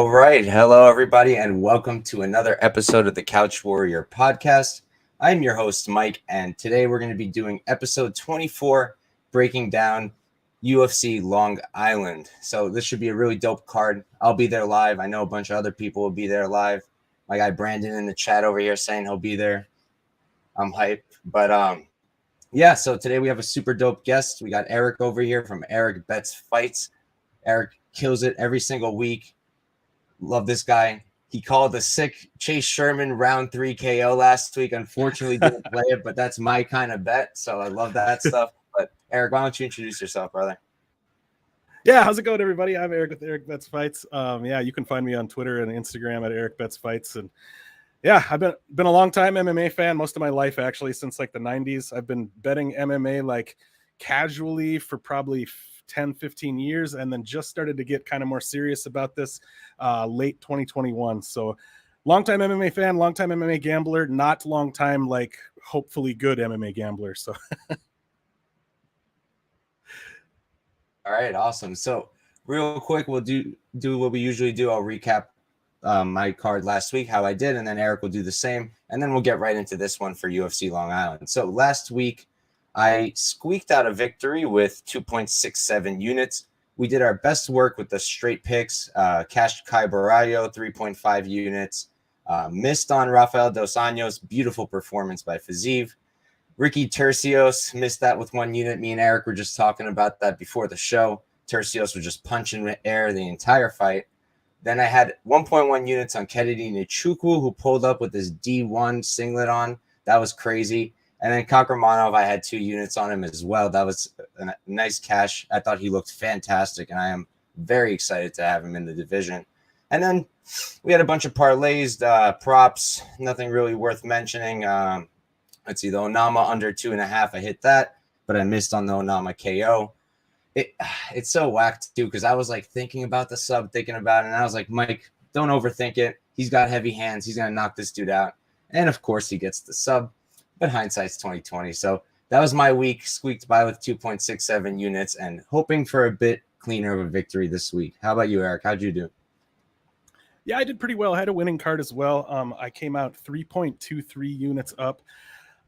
All right. Hello, everybody, and welcome to another episode of the Couch Warrior podcast. I'm your host, Mike, and today we're going to be doing episode 24, breaking down UFC Long Island. So this should be a really dope card. I'll be there live. I know a bunch of other people will be there live. My guy Brandon in the chat over here saying he'll be there. I'm hyped. But yeah, so today we have a super dope guest. We got Eric over here from Eric Bets Fights. Eric kills it every single week. Love this guy. He called a sick Chase Sherman round 3 KO last week. Unfortunately, didn't play it, but that's my kind of bet. So I love that stuff. But Eric, why don't you introduce yourself, brother? Yeah, how's it going, everybody? I'm Eric with Eric Bets Fights. Yeah, you can find me on Twitter and Instagram at Eric Bets Fights. And yeah, I've been a long time MMA fan, most of my life actually, since like the 90s. I've been betting MMA like casually for probably 10, 15 years, and then just started to get kind of more serious about this late 2021. So long-time MMA fan, long-time MMA gambler, not long-time, like, hopefully good MMA gambler. So all right, awesome. So real quick, we'll do what we usually do. I'll recap my card last week, how I did, and then Eric will do the same, and then we'll get right into this one for UFC Long Island. So last week, I squeaked out a victory with 2.67 units. We did our best work with the straight picks. Cashed Kai Barallo, 3.5 units. Missed on Rafael Dos Anjos. Beautiful performance by Fazeev. Ricky Tercios missed that with 1 unit. Me and Eric were just talking about that before the show. Tercios was just punching the air the entire fight. Then I had 1.1 units on Kennedy Nchukwu, who pulled up with his D1 singlet on. That was crazy. And then Kakramanov, I had 2 units on him as well. That was a nice cash. I thought he looked fantastic, and I am very excited to have him in the division. And then we had a bunch of parlays, props, nothing really worth mentioning. Let's see, the Onama under 2.5, I hit that, but I missed on the Onama KO. It's so whacked, too, because I was, like, thinking about the sub, thinking about it, and I was like, Mike, don't overthink it. He's got heavy hands. He's going to knock this dude out. And, of course, he gets the sub. But hindsight's 2020. So that was my week, squeaked by with 2.67 units and hoping for a bit cleaner of a victory this week. How about you, Eric? How'd you do? yeah, I did pretty well. I had a winning card as well. I came out 3.23 units up.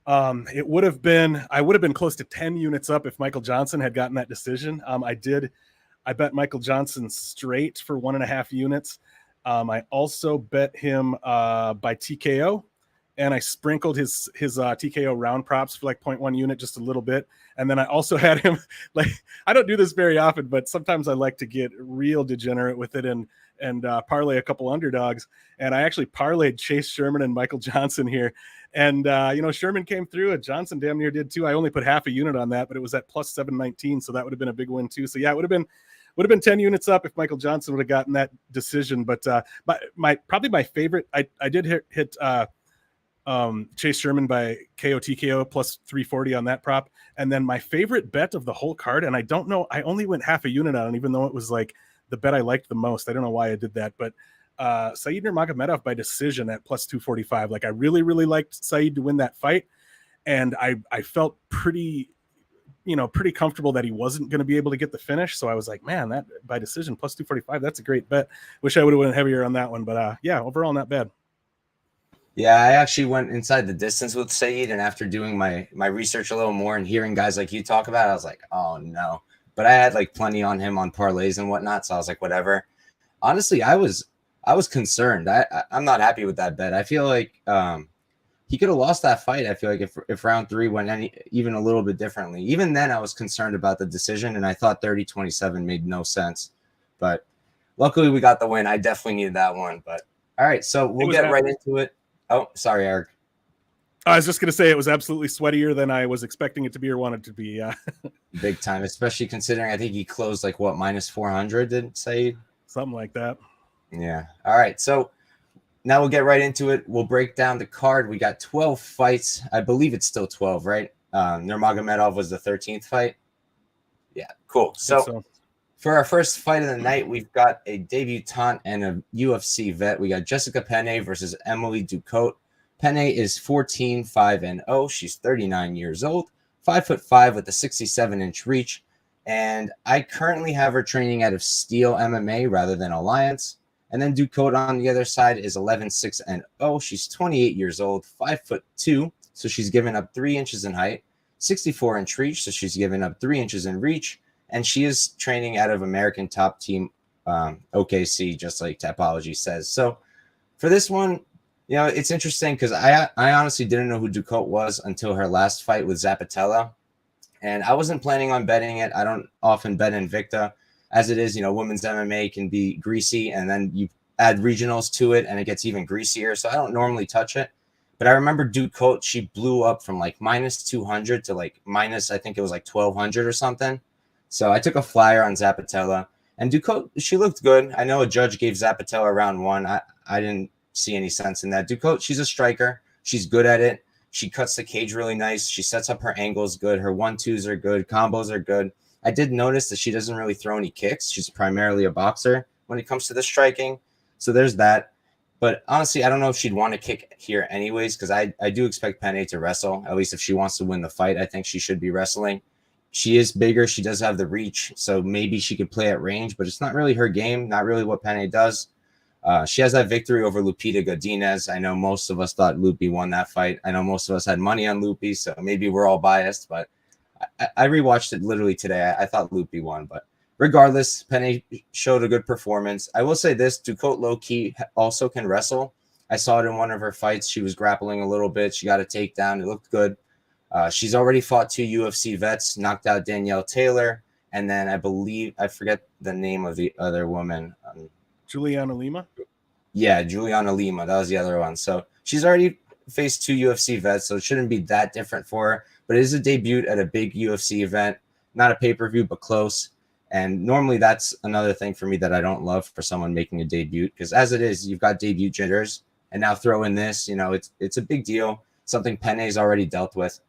I would have been close to 10 units up if Michael Johnson had gotten that decision. I bet Michael Johnson straight for 1.5 units. I also bet him by TKO. And I sprinkled his TKO round props for like 0.1 unit, just a little bit. And then I also had him, like, I don't do this very often, but sometimes I like to get real degenerate with it and parlay a couple underdogs. And I actually parlayed Chase Sherman and Michael Johnson here. And, Sherman came through and Johnson damn near did too. I only put half a unit on that, but it was at plus 719. So that would have been a big win too. So yeah, it would have been 10 units up if Michael Johnson would have gotten that decision. But probably my favorite, I did hit Chase Sherman by KO TKO plus 340 on that prop. And then my favorite bet of the whole card, and I don't know, I only went half a unit on it, even though it was like the bet I liked the most. I don't know why I did that, but Said Nurmagomedov by decision at plus 245. Like, I really, really liked Said to win that fight. And I felt pretty comfortable that he wasn't going to be able to get the finish. So I was like, man, that by decision plus 245, that's a great bet. Wish I would have went heavier on that one, but yeah, overall not bad. Yeah, I actually went inside the distance with Said, and after doing my research a little more and hearing guys like you talk about it, I was like, oh, no. But I had, like, plenty on him on parlays and whatnot, so I was like, whatever. Honestly, I was concerned. I'm not happy with that bet. I feel like he could have lost that fight, I feel like, if round 3 went even a little bit differently. Even then, I was concerned about the decision, and I thought 30-27 made no sense. But luckily, we got the win. I definitely needed that one. But all right, so we'll get right into it. Oh, sorry, Eric. I was just going to say it was absolutely sweatier than I was expecting it to be or wanted to be. Big time, especially considering I think he closed like what, minus 400, did Said? Something like that. Yeah. All right. So now we'll get right into it. We'll break down the card. We got 12 fights. I believe it's still 12, right? Nurmagomedov was the 13th fight. Yeah, cool. So for our first fight of the night, we've got a debutante and a UFC vet. We got Jessica Penne versus Emily Ducote. Penne is 14-5-0. She's 39 years old, 5'5" with a 67-inch reach. And I currently have her training out of Steel MMA rather than Alliance. And then Ducote on the other side is 11-6-0. She's 28 years old, 5'2", so she's given up 3 inches in height, 64-inch reach, so she's given up 3 inches in reach, and she is training out of American Top Team OKC, just like Tapology says. So for this one, you know, it's interesting because I honestly didn't know who Ducote was until her last fight with Zapatella, and I wasn't planning on betting it. I don't often bet Invicta. As it is, you know, women's MMA can be greasy, and then you add regionals to it, and it gets even greasier. So I don't normally touch it. But I remember Ducote, she blew up from like -200 to like minus, I think it was like 1,200 or something. So I took a flyer on Zapatella. And Ducote, she looked good. I know a judge gave Zapatella round 1. I didn't see any sense in that. Ducote, she's a striker. She's good at it. She cuts the cage really nice. She sets up her angles good. Her 1-2s are good. Combos are good. I did notice that she doesn't really throw any kicks. She's primarily a boxer when it comes to the striking. So there's that. But honestly, I don't know if she'd want to kick here anyways, because I do expect Penne to wrestle. At least if she wants to win the fight, I think she should be wrestling. She is bigger. She does have the reach. So maybe she could play at range, but it's not really her game. Not really what Penne does. She has that victory over Lupita Godinez. I know most of us thought Lupi won that fight. I know most of us had money on Lupi, so maybe we're all biased, but I rewatched it literally today. I thought Lupi won, but regardless, Penne showed a good performance. I will say this, Ducote low-key also can wrestle. I saw it in one of her fights. She was grappling a little bit. She got a takedown. It looked good. She's already fought 2 UFC vets, knocked out Danielle Taylor, and then I forget the name of the other woman. Juliana Lima? Yeah, Juliana Lima. That was the other one. So she's already faced 2 UFC vets, so it shouldn't be that different for her. But it is a debut at a big UFC event, not a pay-per-view, but close. And normally that's another thing for me that I don't love for someone making a debut, because as it is, you've got debut jitters, and now throw in this, you know, it's a big deal, something Penne's already dealt with.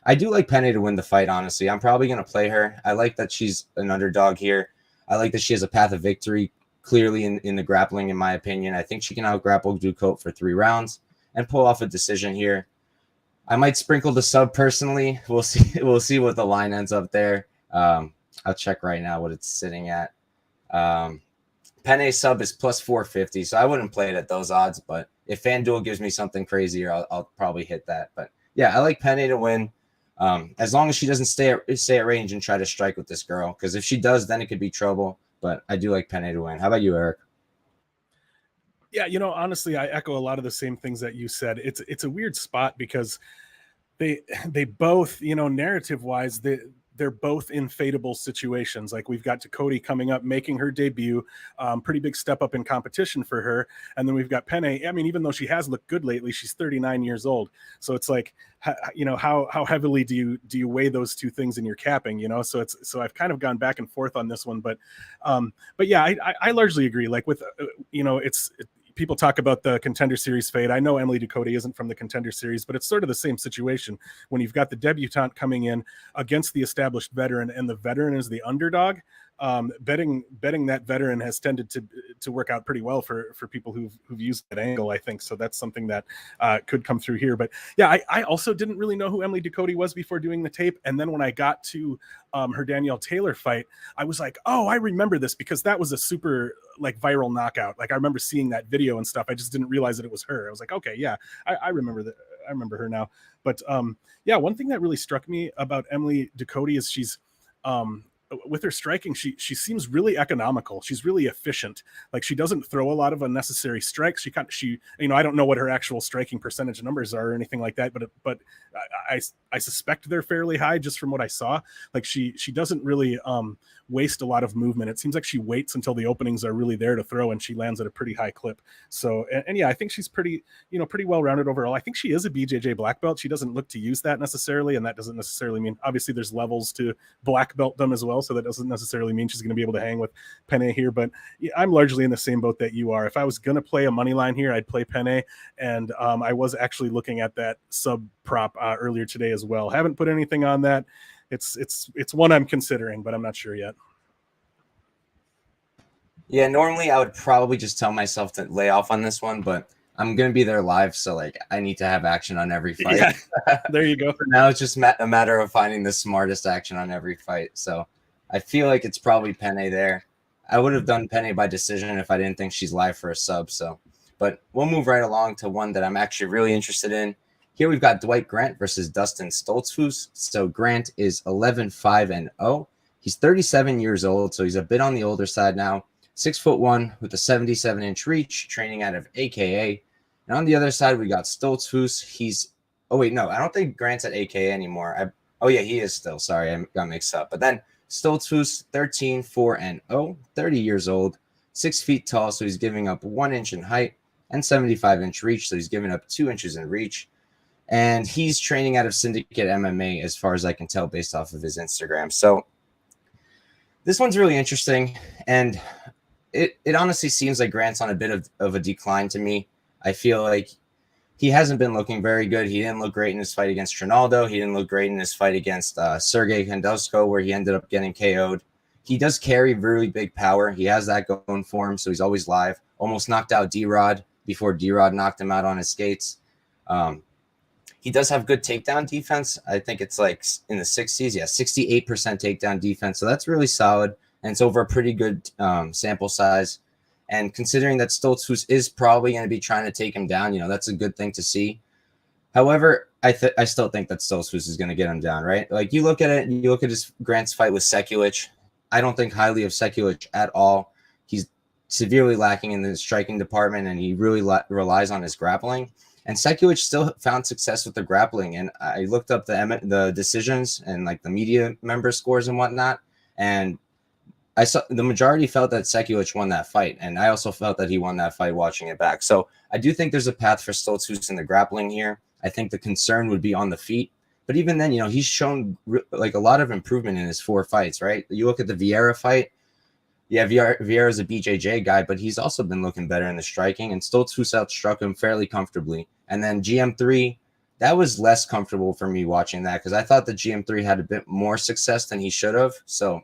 I do like Penne to win the fight, honestly. I'm probably going to play her. I like that she's an underdog here. I like that she has a path of victory clearly in the grappling, in my opinion. I think she can out-grapple Ducote for 3 rounds and pull off a decision here. I might sprinkle the sub personally. We'll see. We'll see what the line ends up there. I'll check right now what it's sitting at. Penne sub is plus 450, so I wouldn't play it at those odds. But if FanDuel gives me something crazier, I'll probably hit that. But yeah, I like Penne to win. As long as she doesn't stay at range and try to strike with this girl, because if she does, then it could be trouble. But I do like Penne to win. How about you, Eric? Yeah, you know, honestly, I echo a lot of the same things that you said. It's a weird spot because they both, you know, narrative wise, they're both in fadeable situations. Like we've got Ducote coming up, making her debut, pretty big step up in competition for her. And then we've got Penne. I mean, even though she has looked good lately, she's 39 years old. So it's like, you know, how heavily do you weigh those two things in your capping, you know? So I've kind of gone back and forth on this one, but yeah, I largely agree. Like with, you know, people talk about the Contender Series fade. I know Emily Ducote isn't from the Contender Series, but it's sort of the same situation when you've got the debutante coming in against the established veteran, and the veteran is the underdog. Betting that veteran has tended to work out pretty well for people who've used that angle, I think. So that's something that could come through here. But yeah, I also didn't really know who Emily Ducote was before doing the tape. And then when I got to her Danielle Taylor fight, I was like, oh, I remember this, because that was a super like viral knockout. Like I remember seeing that video and stuff. I just didn't realize that it was her. I was like, okay, yeah, I remember that. I remember her now. But yeah, one thing that really struck me about Emily Ducote is she's with her striking, she seems really economical. She's really efficient. Like she doesn't throw a lot of unnecessary strikes. She you know, I don't know what her actual striking percentage numbers are or anything like that, but I suspect they're fairly high just from what I saw. Like she doesn't really waste a lot of movement. It seems like she waits until the openings are really there to throw, and she lands at a pretty high clip. So and yeah, I think she's pretty well rounded overall. I think she is a BJJ black belt. She doesn't look to use that necessarily, and that doesn't necessarily mean, obviously there's levels to black beltdom as well, so that doesn't necessarily mean she's going to be able to hang with Penne here. But yeah, I'm largely in the same boat that you are. If I was going to play a money line here, I'd play Penne, and I was actually looking at that sub prop earlier today as well. Haven't put anything on that. It's one I'm considering, but I'm not sure yet. Yeah, normally I would probably just tell myself to lay off on this one, but I'm going to be there live, so like I need to have action on every fight. Yeah, there you go. For now, it's just a matter of finding the smartest action on every fight. So I feel like it's probably Penne there. I would have done Penne by decision if I didn't think she's live for a sub. So, but we'll move right along to one that I'm actually really interested in. Here we've got Dwight Grant versus Dustin Stolzfus. So Grant is 11-5-0. He's 37 years old, so he's a bit on the older side now. 6'1" with a 77-inch reach, training out of AKA. And on the other side, we got Stolzfus. Oh wait, no, I don't think Grant's at AKA anymore. Oh yeah, he is still. Sorry, I got mixed up. But then Stolzfus, 13-4-0, 30 years old, 6 feet tall, so he's giving up 1 inch in height and 75-inch reach, so he's giving up 2 inches in reach. And he's training out of Syndicate MMA, as far as I can tell, based off of his Instagram. So this one's really interesting, and it honestly seems like Grant's on a bit of a decline to me. I feel like he hasn't been looking very good. He didn't look great in his fight against Trinaldo. He didn't look great in his fight against Sergey Khandozko, where he ended up getting KO'd. He does carry really big power. He has that going for him, so he's always live. Almost knocked out D-Rod before D-Rod knocked him out on his skates. He does have good takedown defense. I think it's like in the 60s. Yeah, 68% takedown defense. So that's really solid, and it's over a pretty good sample size. And considering that Stolzfus is probably going to be trying to take him down, that's a good thing to see. However, I still think that Stolzfus is going to get him down, right? Like, you look at it, you look at his Grant's fight with Sekulic. I don't think highly of Sekulic at all. He's severely lacking in the striking department, and he really relies on his grappling. And Sekulic still found success with the grappling. And I looked up the decisions and like the media member scores and whatnot, and I saw the majority felt that Sekulic won that fight, and I also felt that he won that fight watching it back. So I do think there's a path for Stolzfus in the grappling here. I think the concern would be on the feet, but even then, he's shown like a lot of improvement in his 4 fights, right? You look at the Vieira fight. Yeah, Vieira is a BJJ guy, but he's also been looking better in the striking, and Stolzfus outstruck him fairly comfortably. And then GM3, that was less comfortable for me watching that, because I thought that GM3 had a bit more success than he should have. So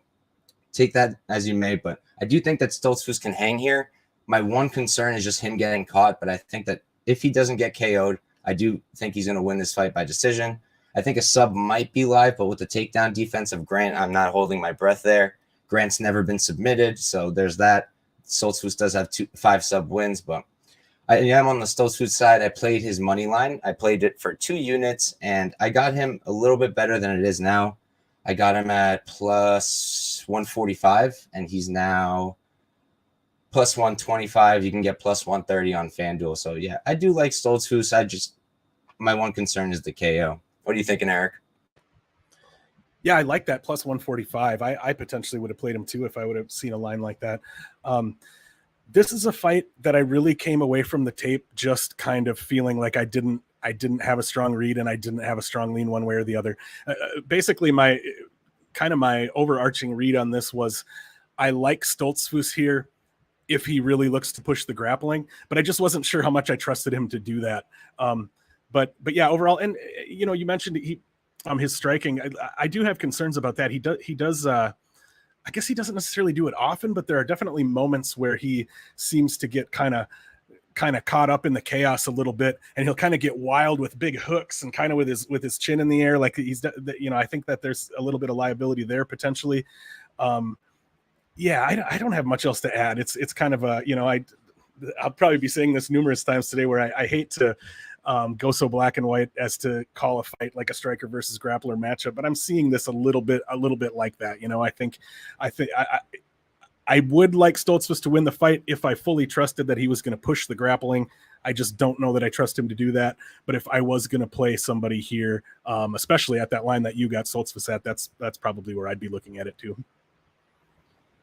take that as you may, but I do think that Stolzfus can hang here. My one concern is just him getting caught, but I think that if he doesn't get KO'd, I do think he's going to win this fight by decision. I think a sub might be live, but with the takedown defense of Grant, I'm not holding my breath there. Grant's never been submitted, so there's that. Stolzfus does have 5 sub wins, but I am on the Stolzfus side. I played his money line. I played it for 2 units, and I got him a little bit better than it is now. I got him at plus 145, and he's now plus 125. You can get plus 130 on FanDuel. So, yeah, I do like Stolzfus. My one concern is the KO. What are you thinking, Eric? Yeah, I like that plus 145. I potentially would have played him too if I would have seen a line like that. This is a fight that I really came away from the tape just kind of feeling like I didn't have a strong read, and I didn't have a strong lean one way or the other. Basically, my overarching read on this was I like Stolzfus here if he really looks to push the grappling, but I just wasn't sure how much I trusted him to do that. But yeah, overall, and you mentioned his striking. I do have concerns about that. He does. I guess he doesn't necessarily do it often, but there are definitely moments where he seems to get kind of caught up in the chaos a little bit, and he'll kind of get wild with big hooks and kind of with his chin in the air, like I think that there's a little bit of liability there potentially. Yeah, I don't have much else to add. It's kind of a I'll probably be saying this numerous times today, where I hate to go so black and white as to call a fight like a striker versus grappler matchup, but I'm seeing this a little bit like that. I would like Stolzfus to win the fight if I fully trusted that he was going to push the grappling. I just don't know that I trust him to do that. But if I was going to play somebody here, especially at that line that you got Stolzfus at, that's probably where I'd be looking at it too.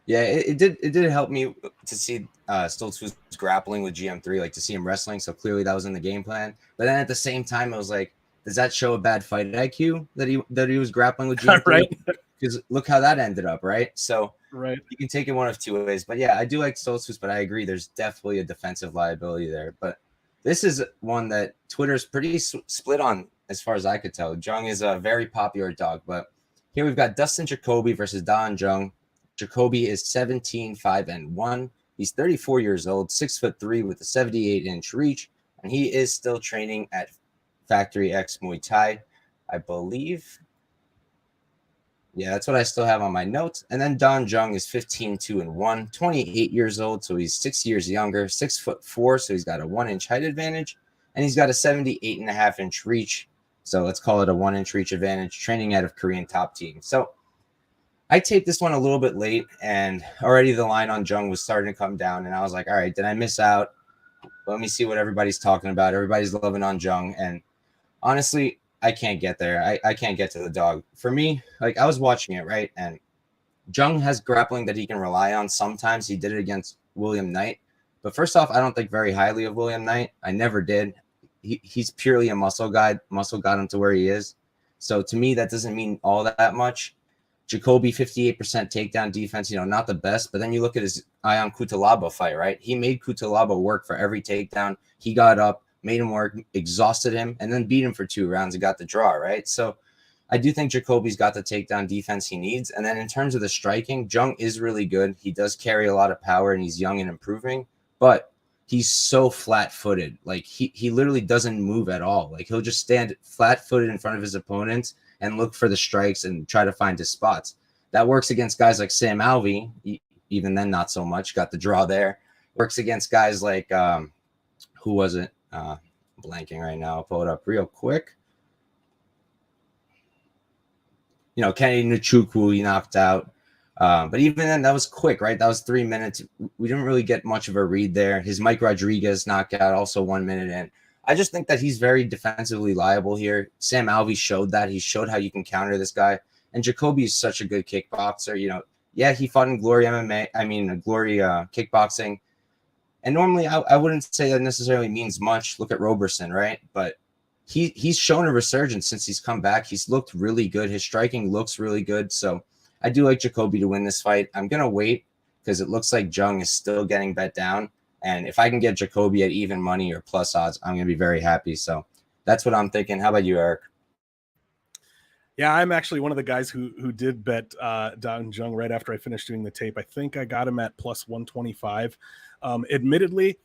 Yeah, it did help me to see Stolzfus grappling with GM3, like to see him wrestling. So clearly that was in the game plan. But then at the same time, it was like, does that show a bad fight IQ that he was grappling with GM3? Right. Because look how that ended up, right? So right, you can take it one of 2 ways. But yeah, I do like Stolzfus, but I agree there's definitely a defensive liability there. But this is one that Twitter's pretty split on, as far as I could tell. Jung is a very popular dog, but here we've got Dustin Jacoby versus Jung. Jacoby is 17-5-1. He's 34 years old, 6'3" with a 78-inch reach, and he is still training at Factory X Muay Thai, I believe. Yeah, that's what I still have on my notes. And then Don Jung is 15-2-1, 28 years old, so he's 6 years younger, 6'4", so he's got a 1-inch height advantage, and he's got a 78.5-inch reach. So let's call it a 1-inch reach advantage, training out of Korean top team. So I taped this one a little bit late, and already the line on Jung was starting to come down, and I was like, all right, did I miss out? Let me see what everybody's talking about. Everybody's loving on Jung, and honestly, I can't get there. I can't get to the dog. For me, like, I was watching it, right? And Jung has grappling that he can rely on. Sometimes he did it against William Knight. But first off, I don't think very highly of William Knight. I never did. He's purely a muscle guy. Muscle got him to where he is. So to me, that doesn't mean all that much. Jacoby, 58% takedown defense, not the best. But then you look at his Ion Cutelaba fight, right? He made Cutelaba work for every takedown. He got up, made him work, exhausted him, and then beat him for 2 rounds and got the draw, right? So I do think Jacoby's got the takedown defense he needs. And then in terms of the striking, Jung is really good. He does carry a lot of power, and he's young and improving. But he's so flat-footed. Like, he literally doesn't move at all. Like, he'll just stand flat-footed in front of his opponents and look for the strikes and try to find his spots. That works against guys like Sam Alvey. Even then, not so much. Got the draw there. Works against guys like, who was it? Blanking right now. I'll pull it up real quick. Kenny Nchukwu, he knocked out. But even then, that was quick, right? That was 3 minutes. We didn't really get much of a read there. His Mike Rodriguez knockout, also 1 minute in. I just think that he's very defensively liable here. Sam Alvey showed that. He showed how you can counter this guy. And Jacoby is such a good kickboxer. Yeah, he fought in Glory MMA. Glory kickboxing. And normally I wouldn't say that necessarily means much. Look at Roberson, right? But he's shown a resurgence since he's come back. He's looked really good. His striking looks really good. So I do like Jacoby to win this fight. I'm going to wait because it looks like Jung is still getting bet down. And if I can get Jacoby at even money or plus odds, I'm going to be very happy. So that's what I'm thinking. How about you, Eric? Yeah, I'm actually one of the guys who did bet Don Jung right after I finished doing the tape. I think I got him at plus 125. Admittedly,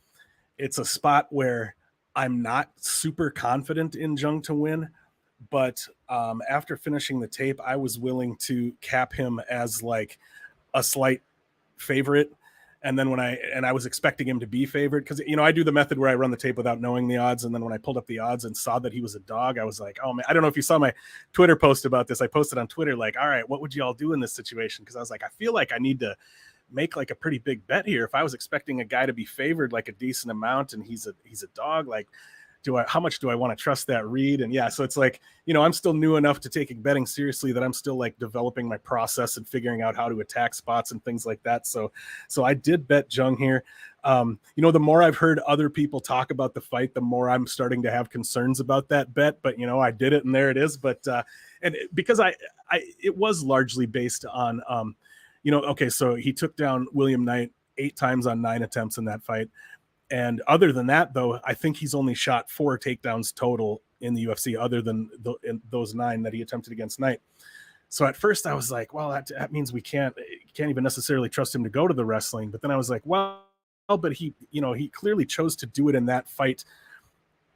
it's a spot where I'm not super confident in Jung to win. But after finishing the tape, I was willing to cap him as like a slight favorite. And then I was expecting him to be favored because, I do the method where I run the tape without knowing the odds. And then when I pulled up the odds and saw that he was a dog, I was like, oh man, I don't know if you saw my Twitter post about this. I posted on Twitter, like, all right, what would you all do in this situation? Because I was like, I feel like I need to make like a pretty big bet here. If I was expecting a guy to be favored like a decent amount and he's a dog, like, how much do I want to trust that read? And yeah, so it's like, I'm still new enough to taking betting seriously that I'm still like developing my process and figuring out how to attack spots and things like that. So I did bet Jung here. The more I've heard other people talk about the fight, the more I'm starting to have concerns about that bet, but I did it and there it is. But, because it was largely based on, okay, so he took down William Knight 8 times on 9 attempts in that fight. And other than that, though, I think he's only shot 4 takedowns total in the UFC, other than those 9 that he attempted against Knight. So at first I was like, well, that means we can't even necessarily trust him to go to the wrestling. But then I was like, well, but he clearly chose to do it in that fight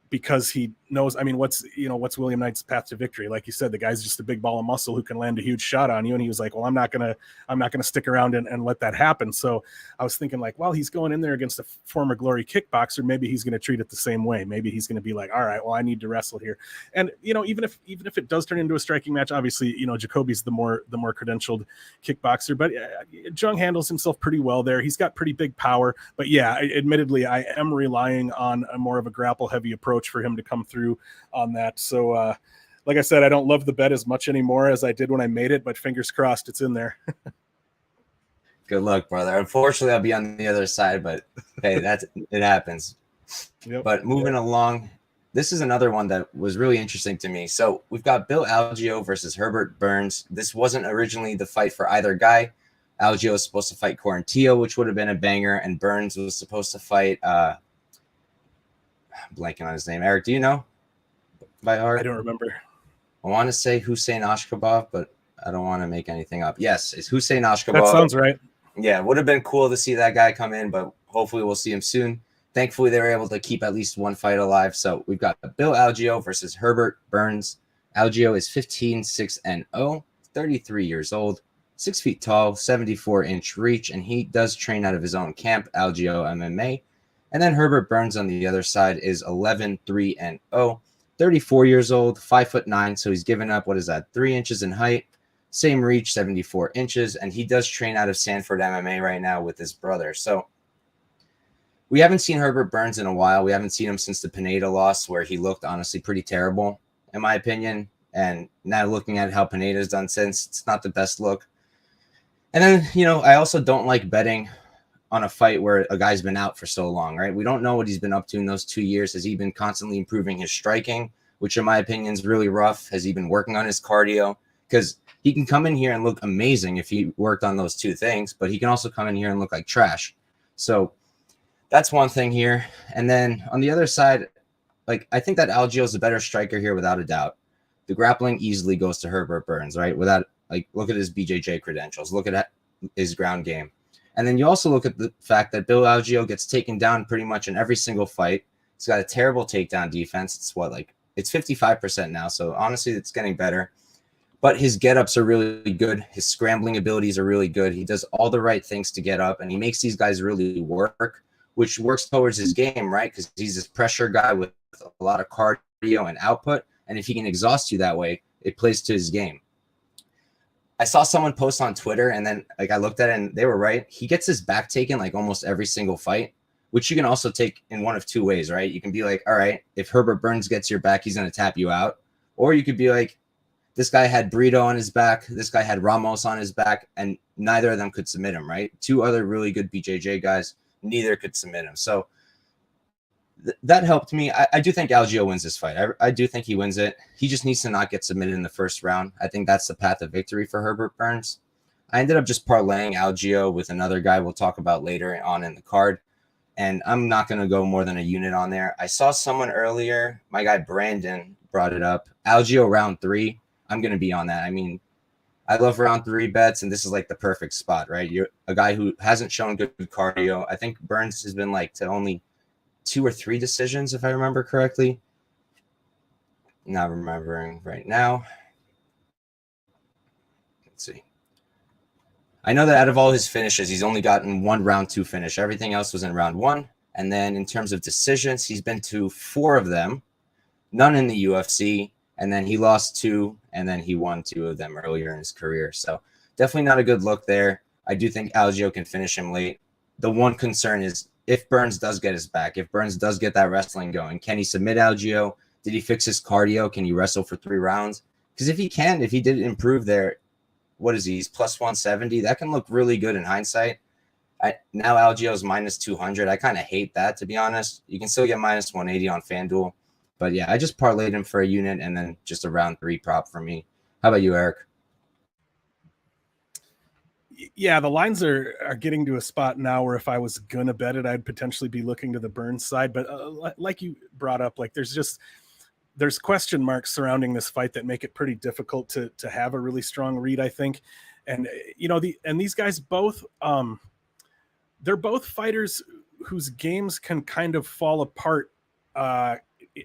because he knows, what's William Knight's path to victory? Like you said, the guy's just a big ball of muscle who can land a huge shot on you. And he was like, well, I'm not going to stick around and let that happen. So I was thinking like, well, he's going in there against a former Glory kickboxer. Maybe he's going to treat it the same way. Maybe he's going to be like, all right, well, I need to wrestle here. And, even if it does turn into a striking match, obviously, Jacoby's the more credentialed kickboxer, but Jung handles himself pretty well there. He's got pretty big power, but yeah, admittedly, I am relying on a more of a grapple heavy approach for him to come through on that. So like I said, I don't love the bet as much anymore as I did when I made it, but fingers crossed it's in there. Good luck, brother. Unfortunately, I'll be on the other side, but hey, it happens. Yep. But moving along, this is another one that was really interesting to me. So we've got Bill Algeo versus Herbert Burns. This wasn't originally the fight for either guy. Algeo was supposed to fight Quarantillo, which would have been a banger, and Burns was supposed to fight blanking on his name. Eric, do you know by heart? I don't remember. I want to say Hussein Ashkabov, but I don't want to make anything up. Yes, it's Hussein Ashkabov. That sounds right. Yeah, would have been cool to see that guy come in, but hopefully we'll see him soon. Thankfully, they were able to keep at least one fight alive. So we've got Bill Algeo versus Herbert Burns. Algeo is 15-6-0, 33 years old, 6 feet tall, 74-inch reach, and he does train out of his own camp, Algeo MMA. And then Herbert Burns on the other side is 11-3-0, 34 years old, 5'9", so he's given up, 3 inches in height, same reach, 74 inches, and he does train out of Sanford MMA right now with his brother. So we haven't seen Herbert Burns in a while. We haven't seen him since the Pineda loss, where he looked honestly pretty terrible, in my opinion. And now looking at how Pineda's done since, it's not the best look. And then, I also don't like betting on a fight where a guy's been out for so long, right? We don't know what he's been up to in those 2 years. Has he been constantly improving his striking, which in my opinion is really rough? Has he been working on his cardio? Because he can come in here and look amazing if he worked on those two things, but he can also come in here and look like trash. So that's one thing here. And then on the other side, I think that Algeo is a better striker here without a doubt. The grappling easily goes to Herbert Burns, right? Look at his BJJ credentials. Look at his ground game. And then you also look at the fact that Bill Algeo gets taken down pretty much in every single fight. He's got a terrible takedown defense. It's 55% now. So honestly, it's getting better. But his get-ups are really good. His scrambling abilities are really good. He does all the right things to get up, and he makes these guys really work, which works towards his game, right? Because he's this pressure guy with a lot of cardio and output. And if he can exhaust you that way, it plays to his game. I saw someone post on Twitter, and then I looked at it, and they were right. He gets his back taken almost every single fight, which you can also take in one of two ways, right? You can be like, all right, if Herbert Burns gets your back, he's going to tap you out. Or you could be like, this guy had Brito on his back, this guy had Ramos on his back, and neither of them could submit him, right? Two other really good BJJ guys, neither could submit him. So that helped me. I do think Algeo wins this fight. I do think he wins it. He just needs to not get submitted in the first round. I think that's the path of victory for Herbert Burns. I ended up just parlaying Algeo with another guy we'll talk about later on in the card, and I'm not going to go more than a unit on there. I saw someone earlier, my guy Brandon brought it up, Algeo round 3. I'm going to be on that. I mean, I love round 3 bets, and this is the perfect spot, right? You're a guy who hasn't shown good cardio. I think Burns has been to only 2 or 3 decisions, if I remember correctly. Not remembering right now. Let's see. I know that out of all his finishes, he's only gotten 1 round 2 finish. Everything else was in round 1. And then in terms of decisions, he's been to 4 of them, none in the UFC. And then he lost 2, and then he won 2 of them earlier in his career. So definitely not a good look there. I do think Algeo can finish him late. The one concern is if Burns does get his back, if Burns does get that wrestling going, can he submit Algeo? Did he fix his cardio? Can he wrestle for 3 rounds? Because if he did improve there, what is he? He's plus 170. That can look really good in hindsight. Now Algeo's minus 200. I kind of hate that, to be honest. You can still get minus 180 on FanDuel. But yeah, I just parlayed him for a unit and then just a round 3 prop for me. How about you, Eric? Yeah, the lines are getting to a spot now where if I was gonna bet it, I'd potentially be looking to the Burns side. But like you brought up, there's question marks surrounding this fight that make it pretty difficult to have a really strong read, I think. And these guys both they're both fighters whose games can kind of fall apart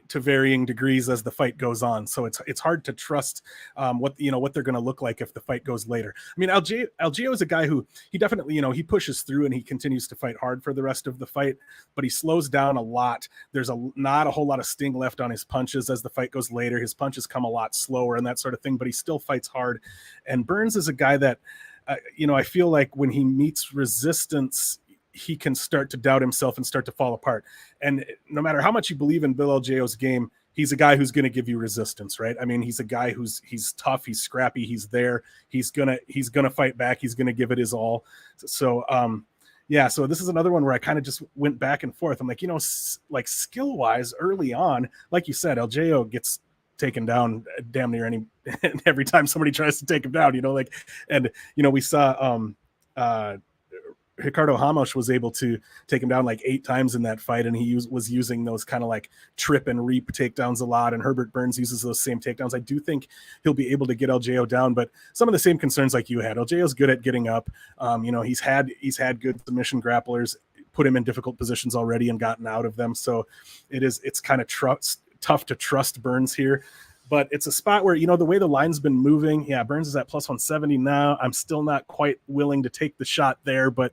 to varying degrees as the fight goes on. So it's hard to trust what they're going to look like if the fight goes later. I mean, Algeo is a guy who he definitely, he pushes through and he continues to fight hard for the rest of the fight, but he slows down a lot. There's not a whole lot of sting left on his punches as the fight goes later. His punches come a lot slower and that sort of thing, but he still fights hard. And Burns is a guy that, I feel like when he meets resistance, he can start to doubt himself and start to fall apart. And no matter how much you believe in Bill Algeo's game, he's a guy who's going to give you resistance, right? I mean, he's a guy he's tough, he's scrappy, he's there, he's gonna fight back, he's gonna give it his all. So so this is another one where I kind of just went back and forth. I'm like, skill wise early on, like you said, Algeo gets taken down damn near every time somebody tries to take him down, we saw Ricardo Ramos was able to take him down 8 times in that fight, and he was using those kind of trip and reap takedowns a lot, and Herbert Burns uses those same takedowns. I do think he'll be able to get Algeo down, but some of the same concerns like you had. Algeo's good at getting up. He's had good submission grapplers, put him in difficult positions already and gotten out of them. So it's kind of tough to trust Burns here. But it's a spot where, the way the line's been moving, Burns is at plus 170 now. I'm still not quite willing to take the shot there, but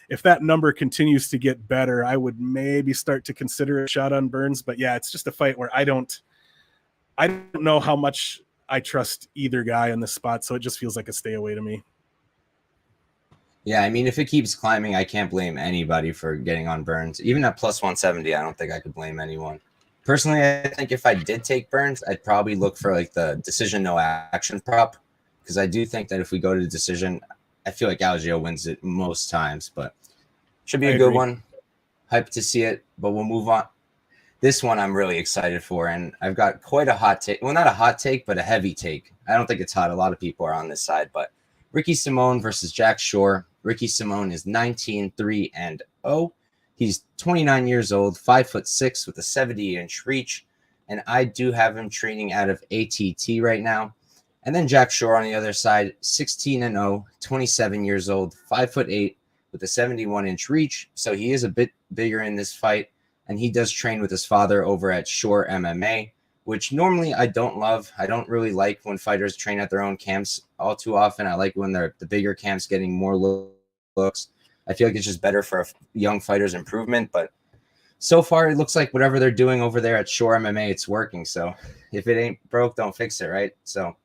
if that number continues to get better, I would maybe start to consider a shot on Burns. But it's just a fight where I don't know how much I trust either guy in this spot, so it just feels like a stay away to me. Yeah, I mean, if it keeps climbing, I can't blame anybody for getting on Burns. Even at plus 170, I don't think I could blame anyone. Personally, I think if I did take Burns, I'd probably look for like the decision no action prop, because I do think that if we go to the decision, I feel like Algeo wins it most times, but should be a good one. Hyped to see it, but we'll move on. This one I'm really excited for, and I've got quite a hot take. Well, not a hot take, but a heavy take. I don't think it's hot. A lot of people are on this side, but Ricky Simón versus Jack Shore. Ricky Simón is 19-3-0. He's 29 years old, 5'6" with a 70-inch reach, and I do have him training out of ATT right now. And then Jack Shore on the other side, 16-0, 27 years old, 5'8" with a 71-inch reach. So he is a bit bigger in this fight, and he does train with his father over at Shore MMA, which normally I don't love. I don't really like when fighters train at their own camps all too often. I like when they're the bigger camps getting more looks. I feel like it's just better for a young fighter's improvement. But so far, it looks like whatever they're doing over there at Shore MMA, it's working. So if it ain't broke, don't fix it, right? So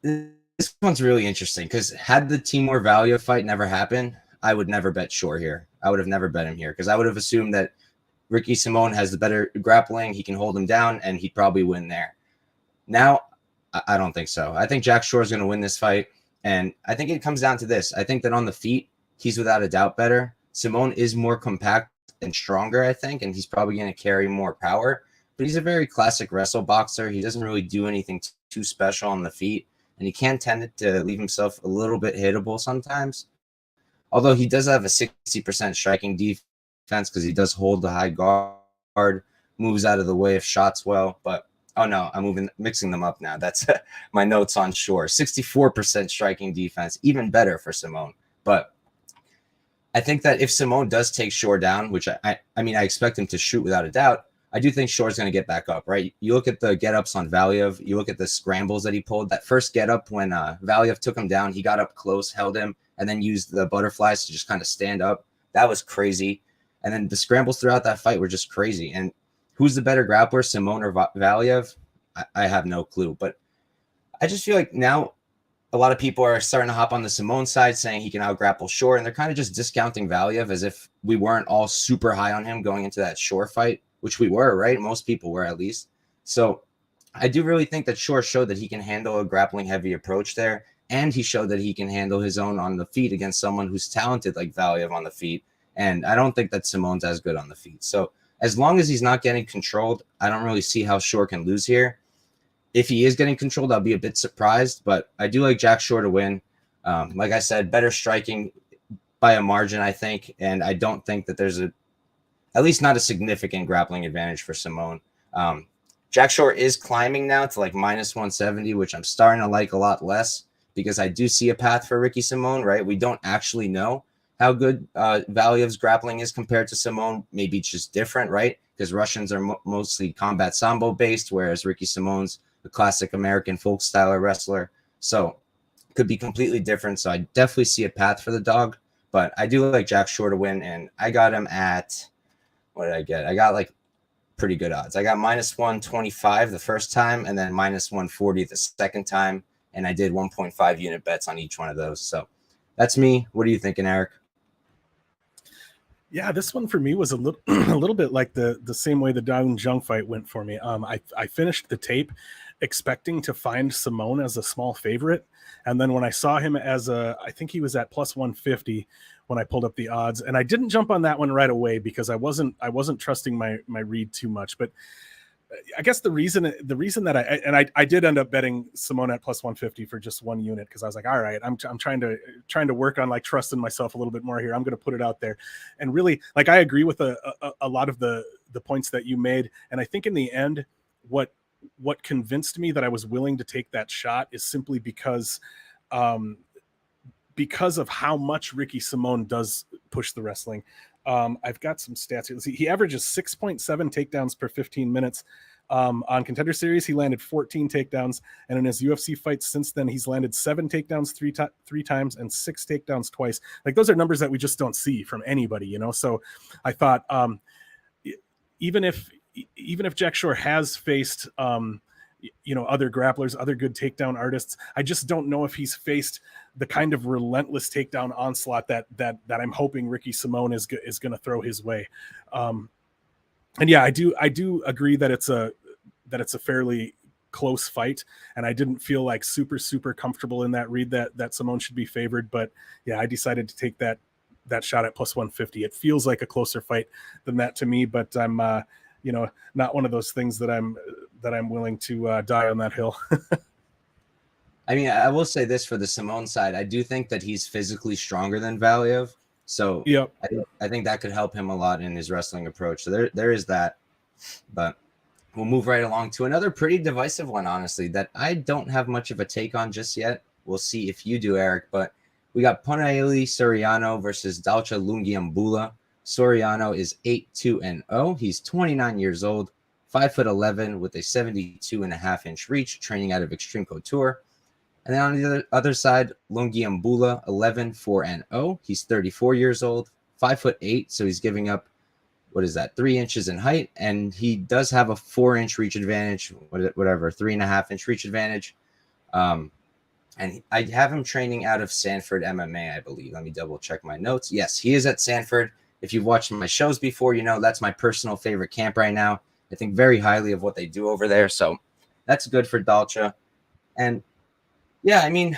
this one's really interesting because had the Timur Valiev fight never happened, I would never bet Shore here. I would have never bet him here because I would have assumed that Ricky Simón has the better grappling. He can hold him down, and he'd probably win there. Now, I don't think so. I think Jack Shore is going to win this fight, and I think it comes down to this. I think that on the feet, he's without a doubt better. Simón is more compact and stronger, I think, and he's probably going to carry more power. But he's a very classic wrestle boxer. He doesn't really do anything too special on the feet, and he can tend to leave himself a little bit hittable sometimes. Although he does have a 60% striking defense because he does hold the high guard, moves out of the way of shots well. But, oh no, I'm mixing them up now. That's my notes on Shore. 64% striking defense, even better for Simón. But I think that if Simón does take Shore down, which I mean, I expect him to shoot without a doubt, I do think Shore's going to get back up, right? You look at the get-ups on Valiev. You look at the scrambles that he pulled. That first get-up when Valiev took him down, he got up close, held him, and then used the butterflies to just kind of stand up. That was crazy. And then the scrambles throughout that fight were just crazy. And who's the better grappler, Simón or Valiev? I have no clue. But I just feel like now a lot of people are starting to hop on the Simón side saying he can out-grapple Shore, and they're kind of just discounting Valiev as if we weren't all super high on him going into that Shore fight, which we were, right? Most people were at least. So I do really think that Shore showed that he can handle a grappling-heavy approach there, and he showed that he can handle his own on the feet against someone who's talented like Valiev on the feet. And I don't think that Simón's as good on the feet. So as long as he's not getting controlled, I don't really see how Shore can lose here. If he is getting controlled, I'll be a bit surprised, but I do like Jack Shore to win. Like I said, better striking by a margin, I think, and I don't think that there's at least not a significant grappling advantage for Simón. Jack Shore is climbing now to like minus 170, which I'm starting to like a lot less because I do see a path for Ricky Simón, right? We don't actually know how good Valiev's grappling is compared to Simón. Maybe it's just different, right? Because Russians are mostly combat sambo based, whereas Ricky Simón's a classic American folk style wrestler. So it could be completely different. So I definitely see a path for the dog, but I do like Jack Shore to win. And I got him at, what did I get? I got like pretty good odds. I got minus 125 the first time and then minus 140 the second time. And I did 1.5 unit bets on each one of those. So that's me. What are you thinking, Eric? Yeah, this one for me was a little a little bit like the same way the Jung fight went for me. I finished the tape expecting to find Simón as a small favorite, and then when I saw him as I think he was at plus 150 when I pulled up the odds, and I didn't jump on that one right away because I wasn't trusting my read too much. But I guess the reason that I did end up betting Simón at plus 150 for just one unit because I was like, all right, I'm trying to work on like trusting myself a little bit more here. I'm going to put it out there, and really, like, I agree with a lot of the points that you made, and I think in the end, what convinced me that I was willing to take that shot is simply because of how much Ricky Simón does push the wrestling. I've got some stats here. Let's see. He averages 6.7 takedowns per 15 minutes. On Contender Series, he landed 14 takedowns, and in his UFC fights since then, he's landed 7 takedowns three times and 6 takedowns twice. Like, those are numbers that we just don't see from anybody, you know. So I thought, even if Jack Shore has faced other grapplers, other good takedown artists, I just don't know if he's faced the kind of relentless takedown onslaught that I'm hoping Ricky Simón is going to throw his way. And yeah, I do agree that it's a fairly close fight, and I didn't feel like super comfortable in that read that Simón should be favored. But yeah, I decided to take that shot at plus 150. It feels like a closer fight than that to me, but I'm not one of those things that I'm willing to die on that hill. I mean, I will say this for the Simón side. I do think that he's physically stronger than Valiev. So yep. I think that could help him a lot in his wrestling approach. So there is that. But we'll move right along to another pretty divisive one, honestly, that I don't have much of a take on just yet. We'll see if you do, Eric. But we got Punahele Soriano versus Dalchaa Lungiambula. Soriano is 8-2-0. He's 29 years old, 5'11", with a 72.5-inch reach, training out of Extreme Couture. And then on the other side, Lungiambula, 11-4-0. He's 34 years old, 5'8", so he's giving up, 3 inches in height, and he does have a 4-inch reach advantage, 3.5-inch reach advantage. And I have him training out of Sanford MMA, I believe. Let me double check my notes. Yes, he is at Sanford. If you've watched my shows before, you know that's my personal favorite camp right now. I think very highly of what they do over there, so that's good for Dalchaa. And yeah, I mean,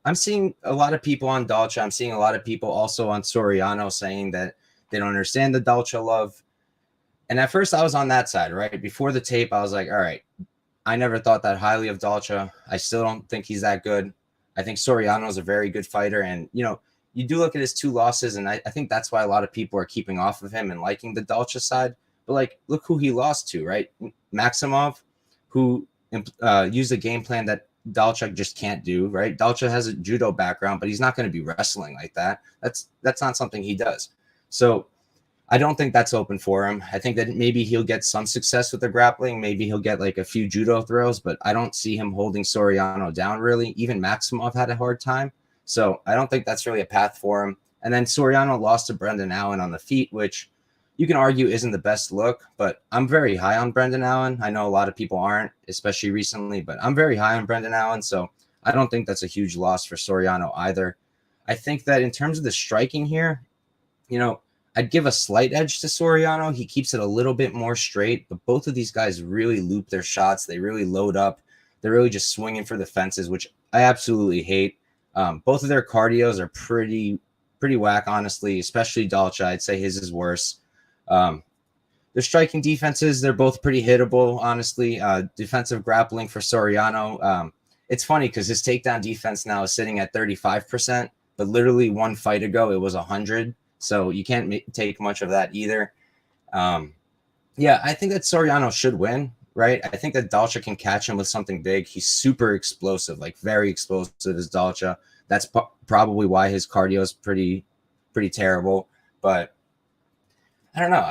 I'm seeing a lot of people on Dalchaa. I'm seeing a lot of people also on Soriano saying that they don't understand the Dalchaa love. And at first I was on that side, right? Before the tape, I was like, all right, I never thought that highly of Dalchaa. I still don't think he's that good. I think Soriano is a very good fighter. And, you do look at his 2 losses, and I think that's why a lot of people are keeping off of him and liking the Dalchaa side. But, like, look who he lost to, right? Maximov, who used a game plan that Dalchaa just can't do, right? Dalchaa has a judo background, but he's not going to be wrestling like that. That's not something he does. So I don't think that's open for him. I think that maybe he'll get some success with the grappling. Maybe he'll get like a few judo throws, but I don't see him holding Soriano down really. Even Maximov had a hard time. So I don't think that's really a path for him. And then Soriano lost to Brendan Allen on the feet, which you can argue isn't the best look, but I'm very high on Brendan Allen. I know a lot of people aren't, especially recently, but I'm very high on Brendan Allen. So I don't think that's a huge loss for Soriano either. I think that in terms of the striking here, I'd give a slight edge to Soriano. He keeps it a little bit more straight, but both of these guys really loop their shots. They really load up. They're really just swinging for the fences, which I absolutely hate. Both of their cardios are pretty whack, honestly, especially Dalchaa. I'd say his is worse. Their striking defenses, they're both pretty hittable, honestly. Defensive grappling for Soriano. It's funny because his takedown defense now is sitting at 35%, but literally one fight ago, it was 100. So you can't take much of that either. Yeah, I think that Soriano should win, right? I think that Dalchaa can catch him with something big. He's super explosive, like very explosive as Dalchaa. That's probably why his cardio is pretty terrible. But I don't know.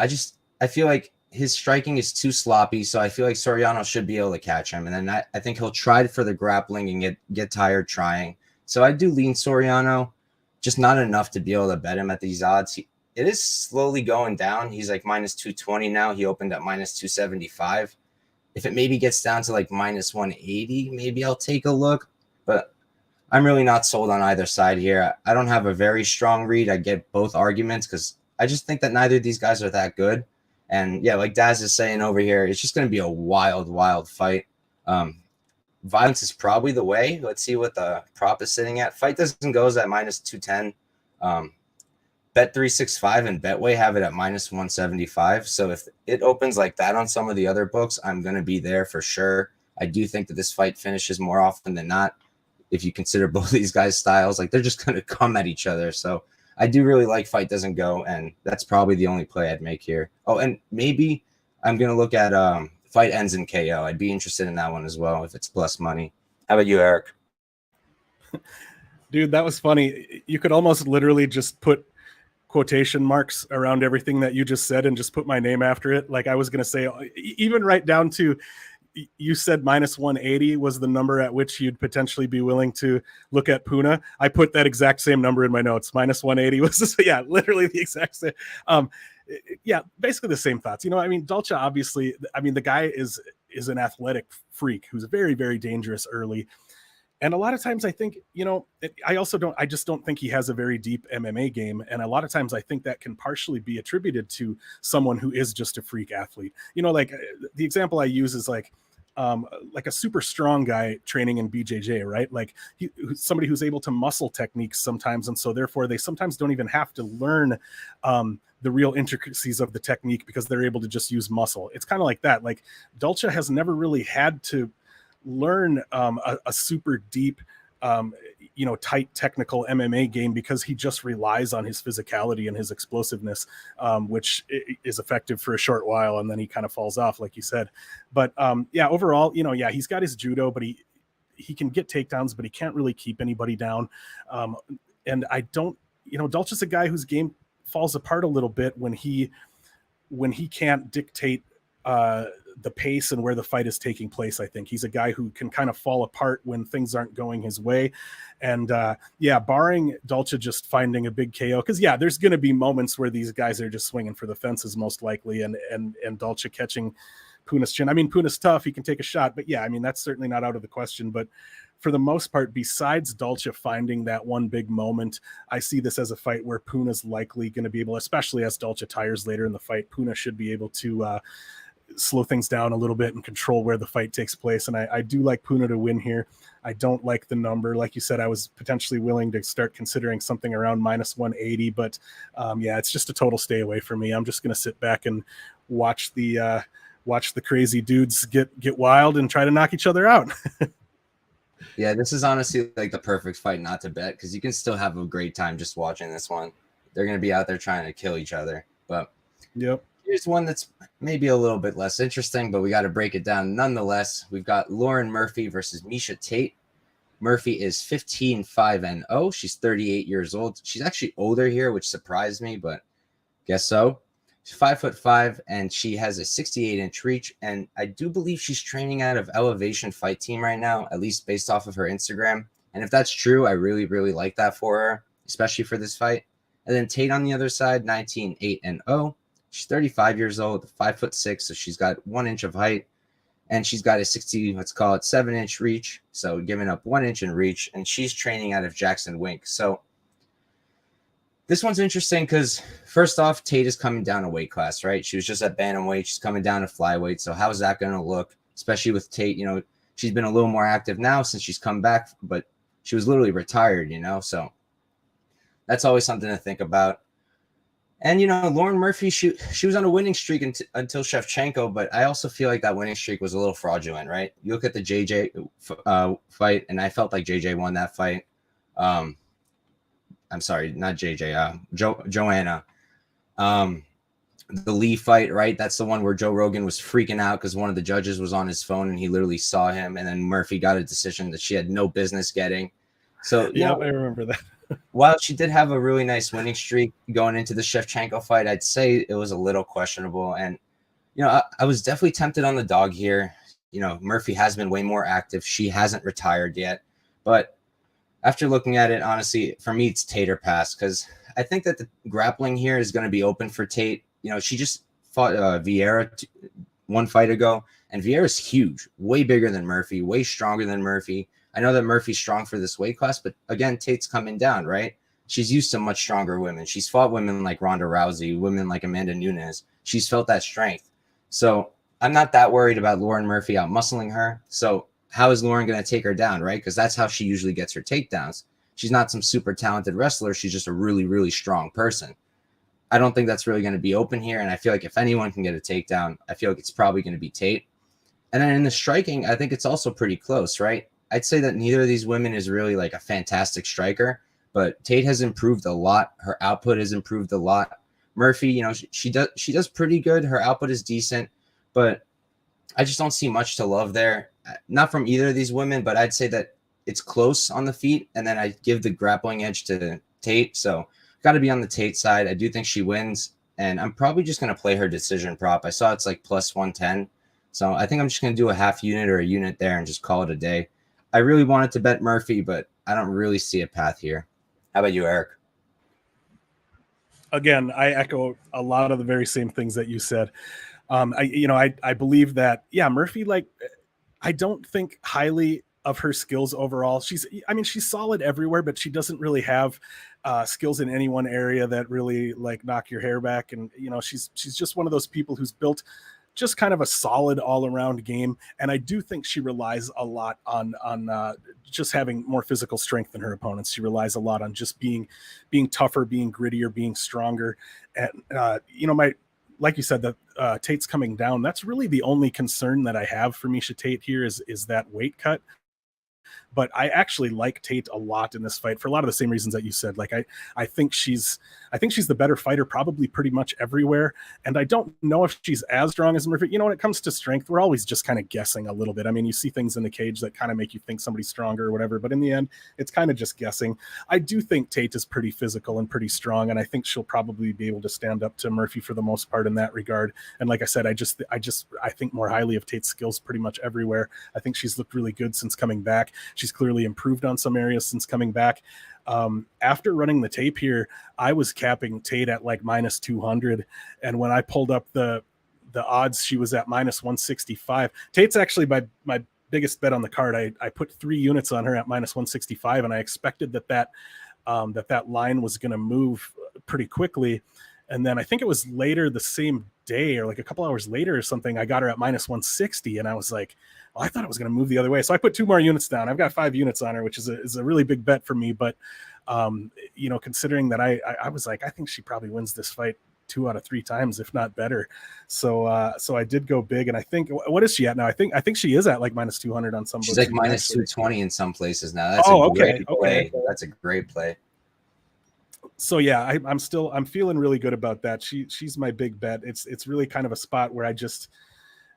I feel like his striking is too sloppy, so I feel like Soriano should be able to catch him. And then I think he'll try for the grappling and get tired trying. So I do lean Soriano, just not enough to be able to bet him at these odds. It is slowly going down. He's like minus 220 now. He opened at minus 275. If it maybe gets down to like minus 180, maybe I'll take a look. But I'm really not sold on either side here. I don't have a very strong read. I get both arguments because I just think that neither of these guys are that good. And yeah, like Daz is saying over here, it's just going to be a wild fight. Violence is probably the way. Let's see what the prop is sitting at. Fight doesn't goes at minus 210. Bet 365 and Betway have it at minus 175. So if it opens like that on some of the other books, I'm going to be there for sure. I do think that this fight finishes more often than not. If you consider both these guys' styles, like they're just going to come at each other. So I do really like fight doesn't go, and that's probably the only play I'd make here. Oh, and maybe I'm going to look at fight ends in KO. I'd be interested in that one as well if it's plus money. How about you, Eric? Dude, that was funny. You could almost literally just put quotation marks around everything that you just said and just put my name after it. Like I was going to say, even right down to, you said minus 180 was the number at which you'd potentially be willing to look at Puna. I put that exact same number in my notes. Minus 180 was just, yeah, literally the exact same. Yeah, basically the same thoughts. I mean, Dalchaa, obviously, I mean, the guy is an athletic freak who's very, very dangerous early. And a lot of times I think, I just don't think he has a very deep MMA game. And a lot of times I think that can partially be attributed to someone who is just a freak athlete. Like the example I use is like a super strong guy training in BJJ, right? Like somebody who's able to muscle techniques sometimes. And so therefore they sometimes don't even have to learn the real intricacies of the technique because they're able to just use muscle. It's kind of like that. Like Dalchaa has never really had to learn a super deep, tight technical MMA game because he just relies on his physicality and his explosiveness, which is effective for a short while. And then he kind of falls off, like you said. But overall, he's got his judo, but he can get takedowns, but he can't really keep anybody down. And I don't, Dalcha's a guy whose game falls apart a little bit when he can't dictate the pace and where the fight is taking place. I think he's a guy who can kind of fall apart when things aren't going his way. And barring Dalchaa just finding a big KO, because there's going to be moments where these guys are just swinging for the fences most likely, and Dalchaa catching Puna's chin. I mean, Puna's tough, he can take a shot, but I mean, that's certainly not out of the question. But for the most part, besides Dalchaa finding that one big moment, I see this as a fight where Puna's likely going to be able, especially as Dalchaa tires later in the fight, Puna should be able to slow things down a little bit and control where the fight takes place. And I do like Puna to win here. I don't like the number. Like you said, I was potentially willing to start considering something around minus 180, but it's just a total stay away from me. I'm just going to sit back and watch the crazy dudes get wild and try to knock each other out. Yeah, this is honestly like the perfect fight not to bet because you can still have a great time just watching this one. They're going to be out there trying to kill each other. But yep. Here's one that's maybe a little bit less interesting, but we got to break it down nonetheless. We've got Lauren Murphy versus Miesha Tate. Murphy is 15-5-0. She's 38 years old. She's actually older here, which surprised me, but guess so. She's 5'5", and she has a 68-inch reach. And I do believe she's training out of Elevation Fight Team right now, at least based off of her Instagram. And if that's true, I really, really like that for her, especially for this fight. And then Tate on the other side, 19-8-0. She's 35 years old, 5'6", so she's got 1 inch of height, and she's got a 7-inch reach, so giving up 1 inch in reach, and she's training out of Jackson Wink. So this one's interesting because first off, Tate is coming down a weight class, right? She was just at bantamweight, she's coming down to flyweight. So how is that going to look, especially with Tate? She's been a little more active now since she's come back, but she was literally retired, so that's always something to think about. And, Lauren Murphy, she was on a winning streak until Shevchenko, but I also feel like that winning streak was a little fraudulent, right? You look at the JJ fight, and I felt like JJ won that fight. I'm sorry, not JJ, Joanna. The Lee fight, right? That's the one where Joe Rogan was freaking out because one of the judges was on his phone and he literally saw him, and then Murphy got a decision that she had no business getting. So, yeah, I remember that. While she did have a really nice winning streak going into the Shevchenko fight, I'd say it was a little questionable. And, I was definitely tempted on the dog here. Murphy has been way more active. She hasn't retired yet. But after looking at it, honestly, for me, it's Tate or pass because I think that the grappling here is going to be open for Tate. She just fought Vieira one fight ago, and Vieira's huge, way bigger than Murphy, way stronger than Murphy. I know that Murphy's strong for this weight class, but again, Tate's coming down, right? She's used to much stronger women. She's fought women like Ronda Rousey, women like Amanda Nunes. She's felt that strength. So I'm not that worried about Lauren Murphy out muscling her. So how is Lauren going to take her down, right? Because that's how she usually gets her takedowns. She's not some super talented wrestler. She's just a really, really strong person. I don't think that's really going to be open here. And I feel like if anyone can get a takedown, I feel like it's probably going to be Tate. And then in the striking, I think it's also pretty close, right? I'd say that neither of these women is really like a fantastic striker, but Tate has improved a lot. Her output has improved a lot. Murphy, she does pretty good. Her output is decent, but I just don't see much to love there. Not from either of these women, but I'd say that it's close on the feet, and then I give the grappling edge to Tate. So got to be on the Tate side. I do think she wins, and I'm probably just going to play her decision prop. I saw it's like plus 110. So I think I'm just going to do a half unit or a unit there and just call it a day. I really wanted to bet Murphy, but I don't really see a path here. How about you, Eric? Again, I echo a lot of the very same things that you said. I believe that, Murphy, like, I don't think highly of her skills overall. She's solid everywhere, but she doesn't really have skills in any one area that really like knock your hair back. And, she's just one of those people who's built just kind of a solid all around game. And I do think she relies a lot on just having more physical strength than her opponents. She relies a lot on just being tougher, being grittier, being stronger. And, like you said, that Tate's coming down. That's really the only concern that I have for Miesha Tate here is that weight cut. But I actually like Tate a lot in this fight for a lot of the same reasons that you said. Like I think she's the better fighter probably pretty much everywhere. And I don't know if she's as strong as Murphy. When it comes to strength, we're always just kind of guessing a little bit. I mean, you see things in the cage that kind of make you think somebody's stronger or whatever, but in the end, it's kind of just guessing. I do think Tate is pretty physical and pretty strong, and I think she'll probably be able to stand up to Murphy for the most part in that regard. And like I said, I think more highly of Tate's skills pretty much everywhere. I think she's looked really good since coming back. She's clearly improved on some areas since coming back. After running the tape here, I was capping Tate at like minus 200. And when I pulled up the odds, she was at minus 165. Tate's actually my biggest bet on the card. I put 3 units on her at minus 165, and I expected that line was going to move pretty quickly. And then I think it was later the same day or like a couple hours later or something, I got her at minus 160. And I was like, well, I thought it was going to move the other way. So I put 2 more units down. I've got 5 units on her, which is a really big bet for me. But, considering that I was like, I think she probably wins this fight 2 out of 3 times, if not better. So I did go big. And I think, what is she at now? I think she is at like minus 200 on some. She's like minus 220 in some places now. That's great play. That's a great play. So yeah, I'm feeling really good about that. She's my big bet. It's really kind of a spot where I just,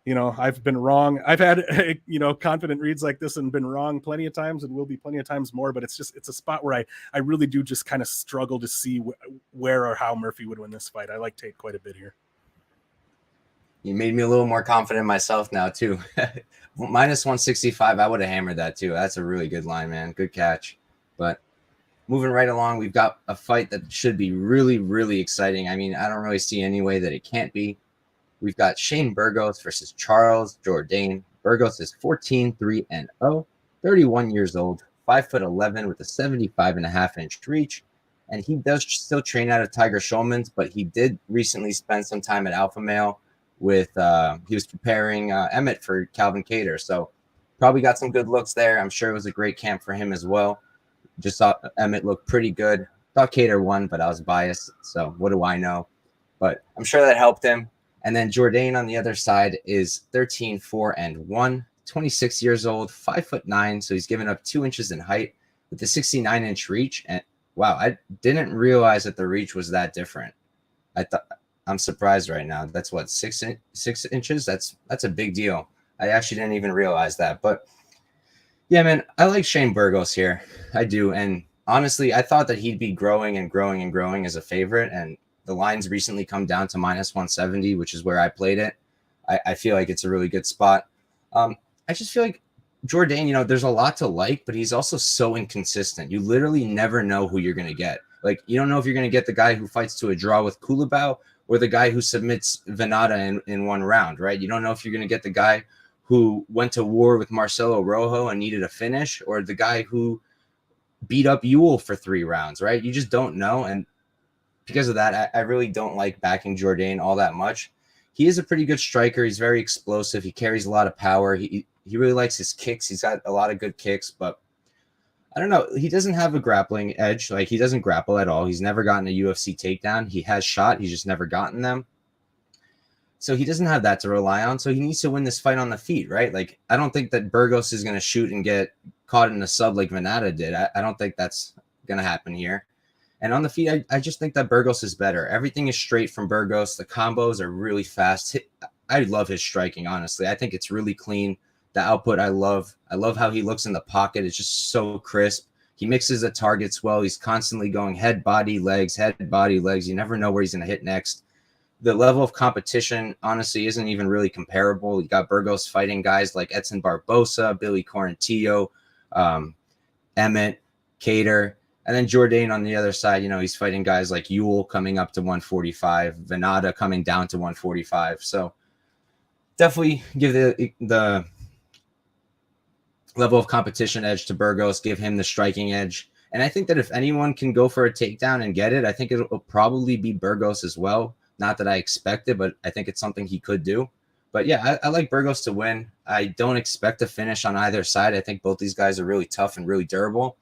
I've been wrong. I've had, confident reads like this and been wrong plenty of times and will be plenty of times more, but it's a spot where I really do just kind of struggle to see where or how Murphy would win this fight. I like Tate quite a bit here. You made me a little more confident myself now too. Minus 165, I would have hammered that too. That's a really good line, man. Good catch. But moving right along, we've got a fight that should be really, really exciting. I mean, I don't really see any way that it can't be. We've got Shane Burgos versus Charles Jourdain. Burgos is 14-3-0, 31 years old, 5'11" with a 75.5-inch reach. And he does still train out of Tiger Schulman's, but he did recently spend some time at Alpha Male with, he was preparing Emmett for Calvin Kattar. So probably got some good looks there. I'm sure it was a great camp for him as well. Just thought Emmett looked pretty good. Thought Kattar won, but I was biased. So what do I know? But I'm sure that helped him. And then Jourdain on the other side is 13-4-1, 26 years old, 5'9". So he's given up 2 inches in height with a 69-inch reach. And wow, I didn't realize that the reach was that different. I'm surprised right now. That's what, 6 inches? That's a big deal. I actually didn't even realize that. But yeah, man, I like Shane Burgos here. I do. And honestly, I thought that he'd be growing and growing and growing as a favorite. And the line's recently come down to minus 170, which is where I played it. I feel like it's a really good spot. I just feel like Jourdain, there's a lot to like, but he's also so inconsistent. You literally never know who you're going to get. Like, you don't know if you're going to get the guy who fights to a draw with Kulabau or the guy who submits Venata in one round, right? You don't know if you're going to get the guy who went to war with Marcelo Rojo and needed a finish, or the guy who beat up Ewell for 3 rounds, right? You just don't know. And because of that, I really don't like backing Jourdain all that much. He is a pretty good striker. He's very explosive. He carries a lot of power. He really likes his kicks. He's got a lot of good kicks, but I don't know. He doesn't have a grappling edge. Like, he doesn't grapple at all. He's never gotten a UFC takedown. He has shot. He's just never gotten them. So he doesn't have that to rely on. So he needs to win this fight on the feet, right? Like, I don't think that Burgos is going to shoot and get caught in a sub like Venata did. I don't think that's going to happen here. And on the feet, I just think that Burgos is better. Everything is straight from Burgos. The combos are really fast. I love his striking, honestly. I think it's really clean. The output, I love how he looks in the pocket. It's just so crisp. He mixes the targets well. He's constantly going head, body, legs, head, body, legs. You never know where he's going to hit next. The level of competition, honestly, isn't even really comparable. You got Burgos fighting guys like Edson Barbosa, Billy Quarantillo, Emmett, Cater, and then Jourdain on the other side. You know, he's fighting guys like Yule coming up to 145, Venata coming down to 145. So definitely give the level of competition edge to Burgos, give him the striking edge. And I think that if anyone can go for a takedown and get it, I think it'll probably be Burgos as well. Not that I expect it, but I think it's something he could do. But yeah, I like Burgos to win. I don't expect a finish on either side. I think both these guys are really tough and really durable.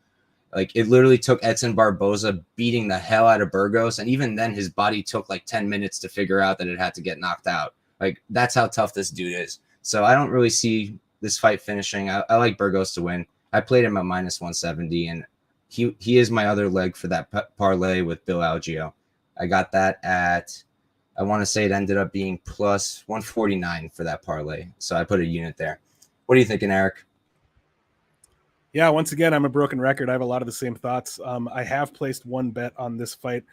Like, it literally took Edson Barboza beating the hell out of Burgos, and even then his body took like 10 minutes to figure out that it had to get knocked out. Like, that's how tough this dude is. So I don't really see this fight finishing. I like Burgos to win. I played him at minus 170, and he is my other leg for that parlay with Bill Algeo. I got that at, I want to say it ended up being plus 149 for that parlay. So I put a unit there. What are you thinking, Eric? Yeah, once again, I'm a broken record. I have a lot of the same thoughts. I have placed one bet on this fight.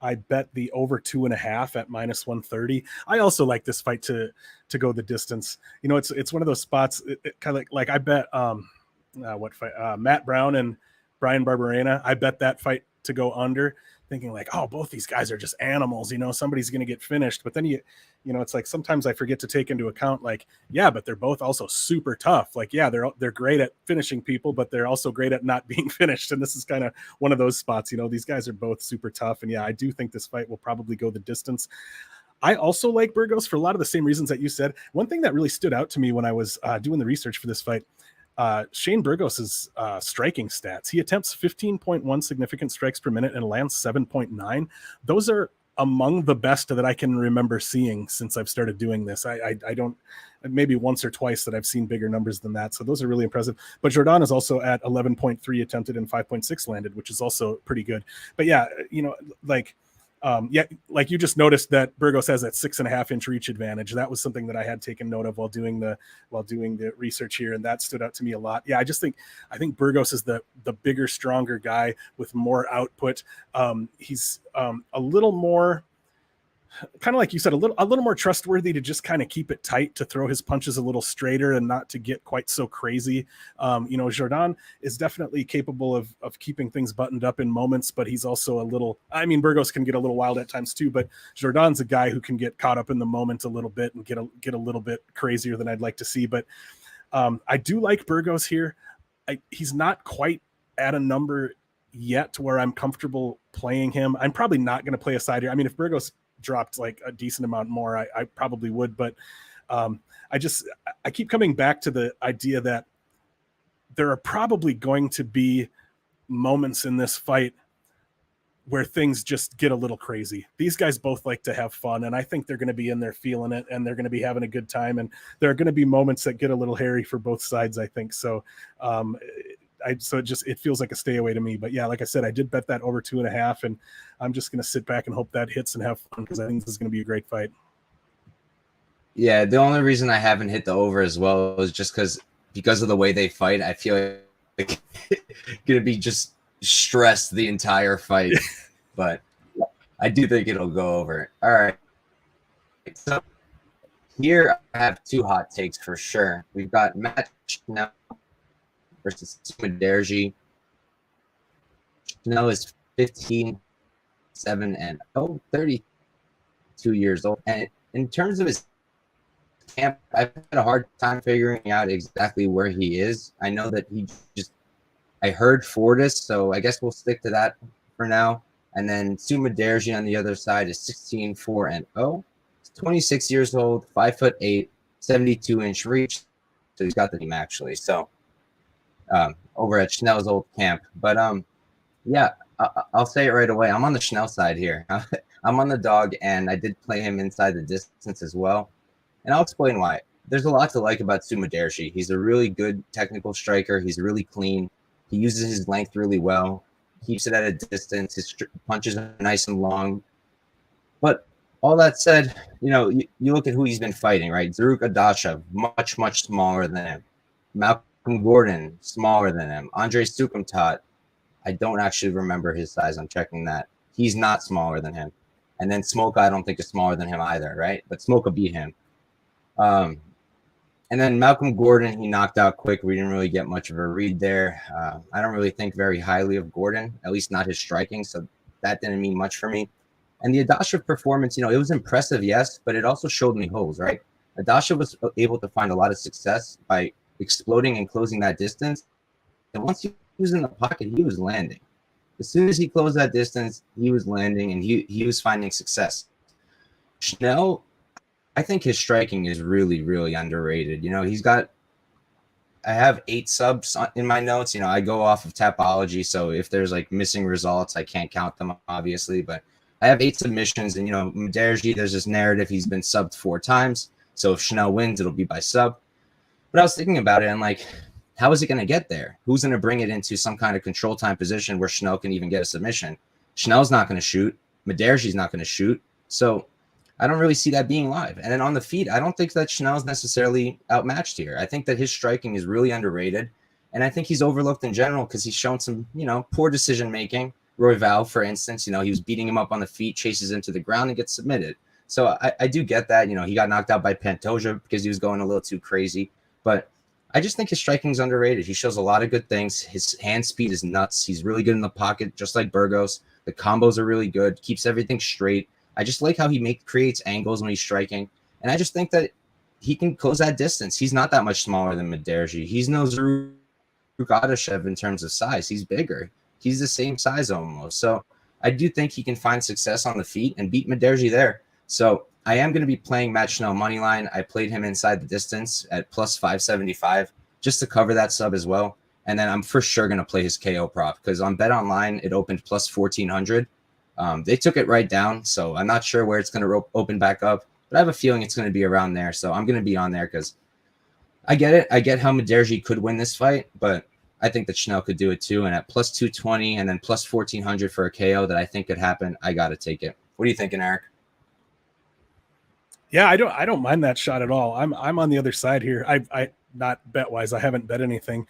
I bet the over 2.5 at minus 130. I also like this fight to go the distance. You know, it's one of those spots. It kind of like I bet what fight? Matt Brown and Brian Barberena. I bet that fight to go under, thinking like, oh, both these guys are just animals. You know, somebody's going to get finished. But then you know, it's like sometimes I forget to take into account, like, yeah, but they're both also super tough. Like, yeah, they're great at finishing people, but they're also great at not being finished. And this is kind of one of those spots. You know, these guys are both super tough. And yeah, I do think this fight will probably go the distance. I also like Burgos for a lot of the same reasons that you said. One thing that really stood out to me when I was doing the research for this fight, Shane Burgos's striking stats. He attempts 15.1 significant strikes per minute and lands 7.9. Those are among the best that I can remember seeing since I've started doing this. I don't, maybe once or twice that I've seen bigger numbers than that. So those are really impressive. But Jourdain is also at 11.3 attempted and 5.6 landed, which is also pretty good. But yeah, you know, like, yeah, like you just noticed that Burgos has that 6.5-inch reach advantage. That was something that I had taken note of while doing the research here, and that stood out to me a lot. Yeah, I think Burgos is the bigger, stronger guy with more output. He's a little more, kind of like you said, a little more trustworthy to just kind of keep it tight, to throw his punches a little straighter and not to get quite so crazy. You know, Jourdain is definitely capable of keeping things buttoned up in moments, but he's also a little, I mean, Burgos can get a little wild at times too, but Jourdain's a guy who can get caught up in the moment a little bit and get a little bit crazier than I'd like to see. But I do like Burgos here. He's not quite at a number yet to where I'm comfortable playing him. I'm probably not going to play a side here. I mean, if Burgos dropped like a decent amount more, I probably would, but I keep coming back to the idea that there are probably going to be moments in this fight where things just get a little crazy. These guys both like to have fun, and I think they're going to be in there feeling it, and they're going to be having a good time, and there are going to be moments that get a little hairy for both sides, I think. So it feels like a stay away to me. But yeah, like I said, I did bet that over 2.5, and I'm just going to sit back and hope that hits and have fun, because I think this is going to be a great fight. Yeah, the only reason I haven't hit the over as well is just because of the way they fight. I feel like going to be just stressed the entire fight, but I do think it'll go over. All right. So here I have two hot takes for sure. We've got Matt Schnell versus Sumudaerji. Schnell is 15, 7, and 32 years old. And in terms of his camp, I've had a hard time figuring out exactly where he is. I know that I heard Fortis, so I guess we'll stick to that for now. And then Sumudaerji on the other side is 16, 4, and 0. He's 26 years old, 5'8", 72-inch reach. So he's got the team actually. So over at Schnell's old camp. But yeah, I'll say it right away. I'm on the Schnell side here. I'm on the dog, and I did play him inside the distance as well. And I'll explain why. There's a lot to like about Sumudaerji. He's a really good technical striker. He's really clean. He uses his length really well. Keeps it at a distance. His punches are nice and long. But all that said, you know, you look at who he's been fighting, right? Zaruk Adasha, much, much smaller than him. Malcolm Gordon, smaller than him. Andre Sukumtat, I don't actually remember his size. I'm checking that. He's not smaller than him. And then Smoka, I don't think is smaller than him either, right? But Smoka beat him. And then Malcolm Gordon, he knocked out quick. We didn't really get much of a read there. I don't really think very highly of Gordon, at least not his striking. So that didn't mean much for me. And the Adasha performance, it was impressive, yes, but it also showed me holes, right? Adasha was able to find a lot of success by exploding and closing that distance. And once he was in the pocket, he was landing. As soon as he closed that distance, he was landing and he was finding success. Schnell, I think his striking is really, really underrated. I have 8 subs in my notes. I go off of Tapology, so if there's like missing results, I can't count them, obviously. But I have 8 submissions, and Sumudaerji, there's this narrative he's been subbed 4 times. So if Schnell wins, it'll be by sub. But I was thinking about it, and like, how is it going to get there? Who's going to bring it into some kind of control time position where Schnell can even get a submission? Schnell's not going to shoot. Sumudaerji's not going to shoot. So I don't really see that being live. And then on the feet, I don't think that Schnell's necessarily outmatched here. I think that his striking is really underrated. And I think he's overlooked in general because he's shown some, poor decision-making. Royval, for instance, he was beating him up on the feet, chases him to the ground and gets submitted. So I do get that. He got knocked out by Pantoja because he was going a little too crazy. But I just think his striking is underrated. He shows a lot of good things. His hand speed is nuts. He's really good in the pocket, just like Burgos. The combos are really good. Keeps everything straight. I just like how he creates angles when he's striking. And I just think that he can close that distance. He's not that much smaller than Sumudaerji. He's no Zurukadashev in terms of size. He's bigger. He's the same size almost. So I do think he can find success on the feet and beat Sumudaerji there. So I am going to be playing Matt Schnell moneyline. I played him inside the distance at plus 575 just to cover that sub as well. And then I'm for sure going to play his KO prop because on Bet Online, it opened plus 1400. They took it right down, so I'm not sure where it's going to open back up, but I have a feeling it's going to be around there. So I'm going to be on there because I get it. I get how Sumudaerji could win this fight, but I think that Schnell could do it too. And at plus 220 and then plus 1400 for a KO that I think could happen, I got to take it. What are you thinking, Eric? Yeah, I don't mind that shot at all. I'm on the other side here. I not bet wise. I haven't bet anything.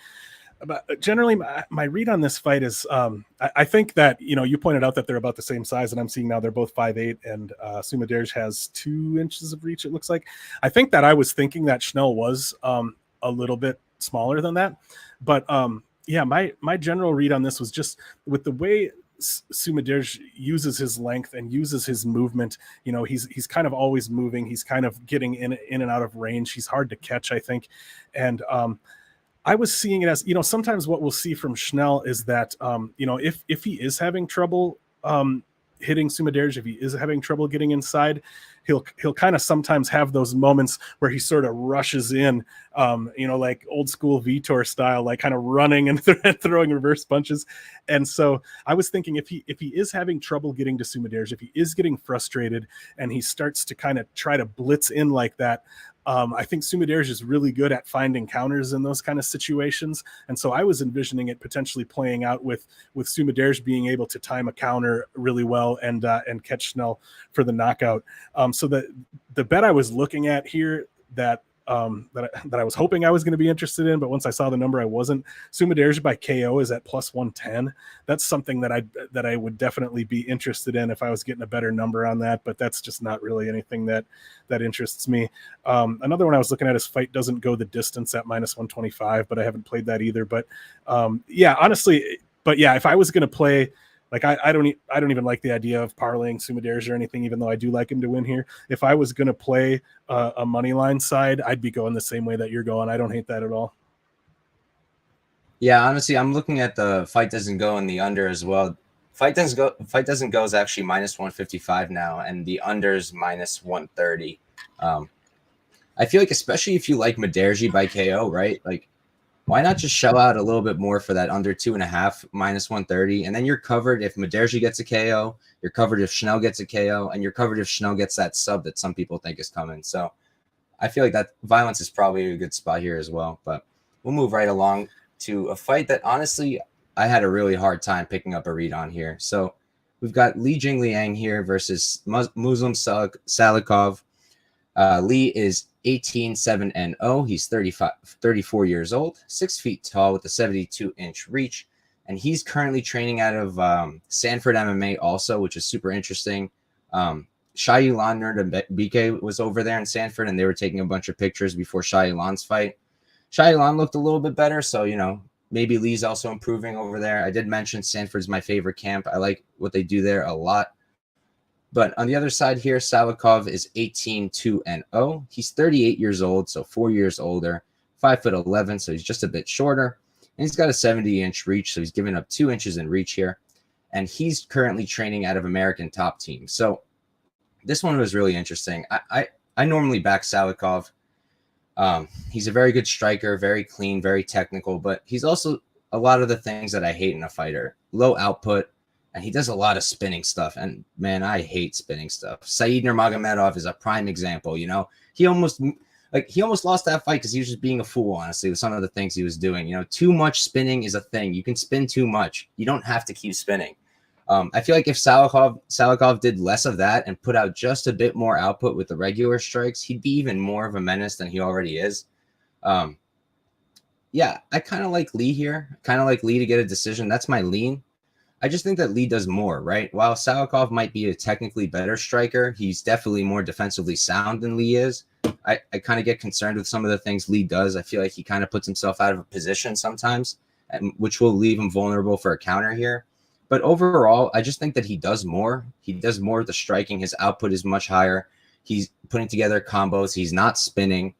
But generally, my read on this fight is I think that, you pointed out that they're about the same size, and I'm seeing now they're both 5'8", and Sumudaerji has 2 inches of reach, it looks like. I think that I was thinking that Schnell was a little bit smaller than that. But, yeah, my general read on this was just with the way Sumudaerji uses his length and uses his movement. He's kind of always moving. He's kind of getting in and out of range. He's hard to catch, I think. And I was seeing it as, sometimes what we'll see from Schnell is that, if he is having trouble hitting Sumudaerji, if he is having trouble getting inside, he'll kind of sometimes have those moments where he sort of rushes in, like old school Vitor style, like kind of running and throwing reverse punches. And so I was thinking if he is having trouble getting to Sumudaerji, if he is getting frustrated and he starts to kind of try to blitz in like that, I think Sumudaerji is really good at finding counters in those kind of situations. And so I was envisioning it potentially playing out with Sumudaerji being able to time a counter really well and catch Schnell for the knockout. So the bet I was looking at here that I was hoping I was going to be interested in, but once I saw the number, I wasn't. Sumudaerji by KO is at plus 110. That's something that I would definitely be interested in if I was getting a better number on that, but that's just not really anything that interests me. Another one I was looking at is Fight Doesn't Go the Distance at minus 125, but I haven't played that either. But yeah, honestly, but yeah, if I was going to play, like I don't even like the idea of parlaying Sumudaerji or anything, even though I do like him to win here. If I was going to play a money line side, I'd be going the same way that you're going. I don't hate that at all. Yeah, honestly, I'm looking at the Fight Doesn't Go in the under as well. Fight Doesn't Go is actually minus 155 now, and the under's minus 130. I feel like, especially if you like Sumudaerji by KO, right? Like, why not just shell out a little bit more for that under 2.5 minus 130, and then you're covered if Sumudaerji gets a KO, you're covered if Schnell gets a KO, and you're covered if Schnell gets that sub that some people think is coming. So I feel like that violence is probably a good spot here as well. But we'll move right along to a fight that honestly I had a really hard time picking up a read on here. So we've got Jingliang here versus Muslim Salikhov. Lee is 18-7-0. He's 34 years old, 6 feet tall with a 72-inch reach. and he's currently training out of Sanford MMA also, which is super interesting. Shai Elan BK was over there in Sanford, and they were taking a bunch of pictures before Shai Elan's fight. Shai Elan looked a little bit better, so, you know, maybe Lee's also improving over there. I did mention Sanford's my favorite camp. I like what they do there a lot. But on the other side here, Salikhov is 18-2-0. He's 38 years old, so 4 years older, 5'11", so he's just a bit shorter. And he's got a 70-inch reach, so he's giving up 2 inches in reach here. And he's currently training out of American Top Team. So this one was really interesting. I normally back Salikhov. He's a very good striker, very clean, very technical, but he's also a lot of the things that I hate in a fighter. Low output, and he does a lot of spinning stuff. And, man, I hate spinning stuff. Said Nurmagomedov is a prime example, you know. He almost lost that fight because he was just being a fool, honestly, with some of the things he was doing. You know, too much spinning is a thing. You can spin too much. You don't have to keep spinning. I feel like if Salikhov did less of that and put out just a bit more output with the regular strikes, he'd be even more of a menace than he already is. Yeah, I kind of like Lee here. Kind of like Lee to get a decision. That's my lean. I just think that Lee does more, right? While Salikhov might be a technically better striker, he's definitely more defensively sound than Lee is. I kind of get concerned with some of the things Lee does. I feel like he kind of puts himself out of a position sometimes, which will leave him vulnerable for a counter here. But overall, I just think that he does more. He does more of the striking. His output is much higher. He's putting together combos. He's not spinning.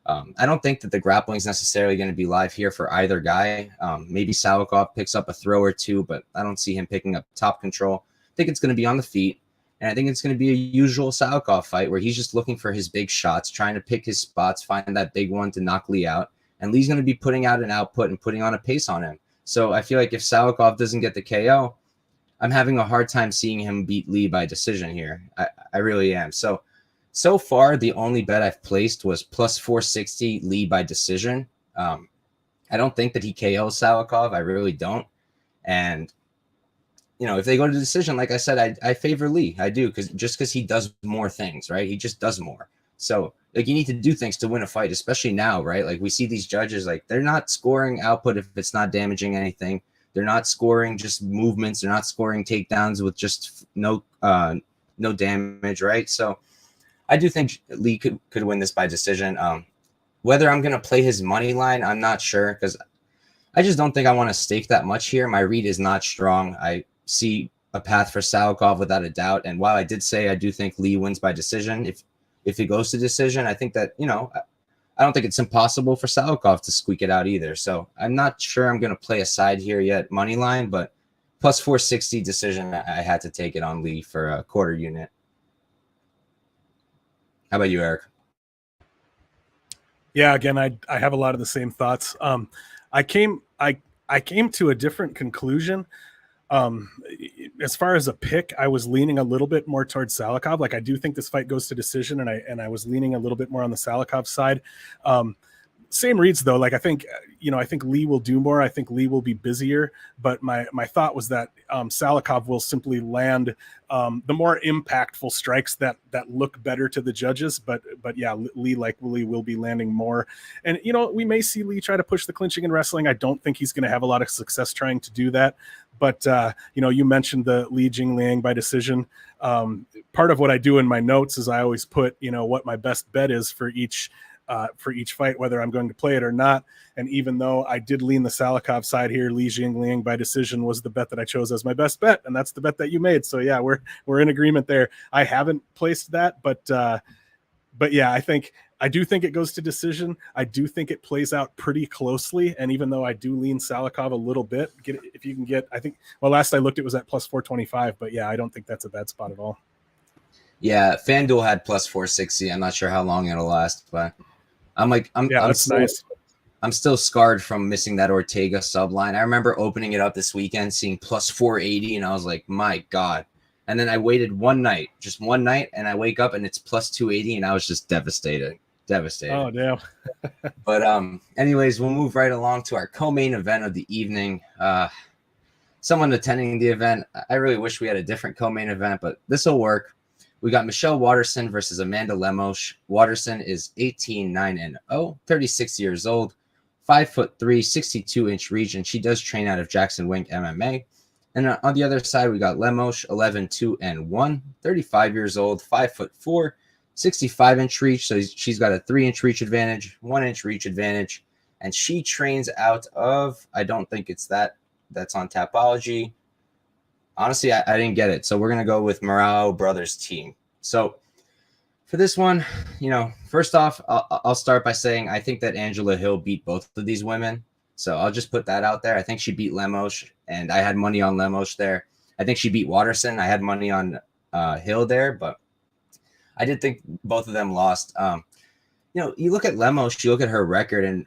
I don't think that the grappling is necessarily going to be live here for either guy. Maybe Salikhov picks up a throw or two, but I don't see him picking up top control. I think it's going to be on the feet, and I think it's going to be a usual Salikhov fight where he's just looking for his big shots, trying to pick his spots, find that big one to knock Lee out, and Lee's going to be putting out an output and putting on a pace on him. So I feel like if Salikhov doesn't get the KO, I'm having a hard time seeing him beat Lee by decision here. I really am. So far, the only bet I've placed was plus 460 Lee by decision. I don't think that he KOs Salikhov. I really don't. And, you know, if they go to decision, like I said, I favor Lee. I do, because he does more things, right? He just does more. So, like, you need to do things to win a fight, especially now, right? Like, we see these judges, like, they're not scoring output if it's not damaging anything. They're not scoring just movements. They're not scoring takedowns with just no damage, right? So I do think Lee could win this by decision. Whether I'm going to play his money line, I'm not sure, because I just don't think I want to stake that much here. My read is not strong. I see a path for Salikhov without a doubt. And while I did say I do think Lee wins by decision, if he goes to decision, I think that, you know, I don't think it's impossible for Salikhov to squeak it out either. So I'm not sure I'm going to play a side here yet, money line, but plus 460 decision, I had to take it on Lee for a quarter unit. How about you, Eric? Yeah, again, I have a lot of the same thoughts. I came to a different conclusion. As far as a pick, I was leaning a little bit more towards Salikhov. Like, I do think this fight goes to decision, and I was leaning a little bit more on the Salikhov side. Same reads though. Like, I think Lee will do more. I think Lee will be busier. But my thought was that Salikhov will simply land the more impactful strikes that look better to the judges. But yeah, Lee will be landing more. And you know, we may see Lee try to push the clinching and wrestling. I don't think he's going to have a lot of success trying to do that. But you know, you mentioned the Li Jingliang by decision. Part of what I do in my notes is I always put, you know, what my best bet is for each fight, whether I'm going to play it or not. And even though I did lean the Salikhov side here, Li Jingliang by decision was the bet that I chose as my best bet, and that's the bet that you made. So yeah, we're in agreement there. I haven't placed that, but yeah, I do think it goes to decision. I do think it plays out pretty closely. And even though I do lean Salikhov a little bit, if you can get, I think, well, last I looked, it was at plus 425, but yeah, I don't think that's a bad spot at all. Yeah, FanDuel had plus 460. I'm not sure how long it'll last, but I'm still scarred from missing that Ortega sub line. I remember opening it up this weekend, seeing plus 480, and I was like, my God. And then I waited just one night, and I wake up and it's plus 280, and I was just devastated. Oh, damn. But anyways, we'll move right along to our co-main event of the evening. Someone attending the event, I really wish we had a different co-main event, but this will work. We got Michelle Waterson versus Amanda Lemos. Waterson is 18-9-0, 36 years old, 5'3", 62-inch reach, and she does train out of Jackson Wink MMA. And on the other side, we got Lemos, 11-2-1, 35 years old, 5'4", 65-inch reach. So she's got a 3-inch reach advantage, 1-inch reach advantage, and she trains out of, I don't think it's that's on Tapology. Honestly, I didn't get it. So we're going to go with Morao Brothers team. So for this one, first off, I'll start by saying I think that Angela Hill beat both of these women. So I'll just put that out there. I think she beat Lemos, and I had money on Lemos there. I think she beat Waterson. I had money on Hill there, but I did think both of them lost. You look at Lemos, you look at her record, and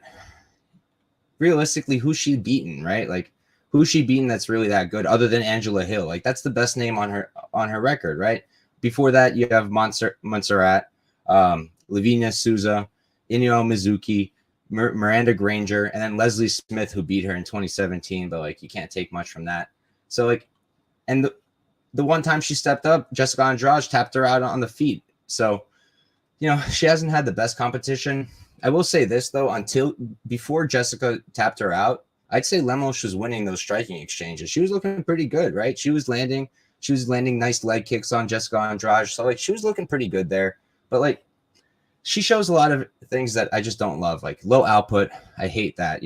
realistically, who's she beaten, right? Like, who's she beaten that's really that good other than Angela Hill? Like, that's the best name on her record, right? Before that, you have Montserrat, Lavinia Souza, Inyo Mizuki, Miranda Granger, and then Leslie Smith, who beat her in 2017. But like, you can't take much from that. So like, and the one time she stepped up, Jessica Andrade tapped her out on the feet. So, she hasn't had the best competition. I will say this though, before Jessica tapped her out, I'd say Lemos was winning those striking exchanges. She was looking pretty good, right? She was landing nice leg kicks on Jessica Andrade. So like, she was looking pretty good there. But like, she shows a lot of things that I just don't love, like low output. I hate that.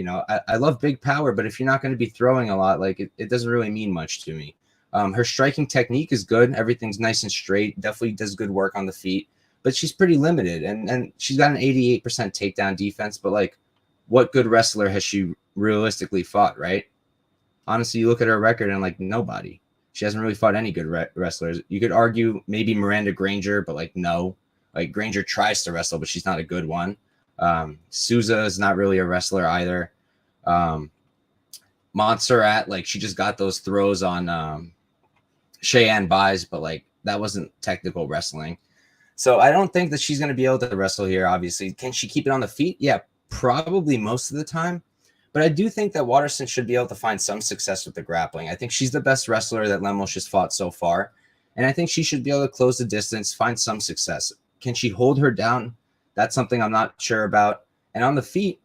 I love big power, but if you're not going to be throwing a lot, like it doesn't really mean much to me. Her striking technique is good. Everything's nice and straight. Definitely does good work on the feet, but she's pretty limited. And she's got an 88% takedown defense, but like, what good wrestler has she realistically fought, right? Honestly, you look at her record and like, nobody. She hasn't really fought any good wrestlers. You could argue maybe Miranda Granger, but like, no. Like, Granger tries to wrestle, but she's not a good one. Souza is not really a wrestler either. Montserrat, like, she just got those throws on Cheyenne Buys, but like, that wasn't technical wrestling. So I don't think that she's going to be able to wrestle here, obviously. Can she keep it on the feet? Yeah, probably most of the time. But I do think that Waterson should be able to find some success with the grappling. I think she's the best wrestler that Lemos has fought so far. And I think she should be able to close the distance, find some success. Can she hold her down? That's something I'm not sure about. And on the feet,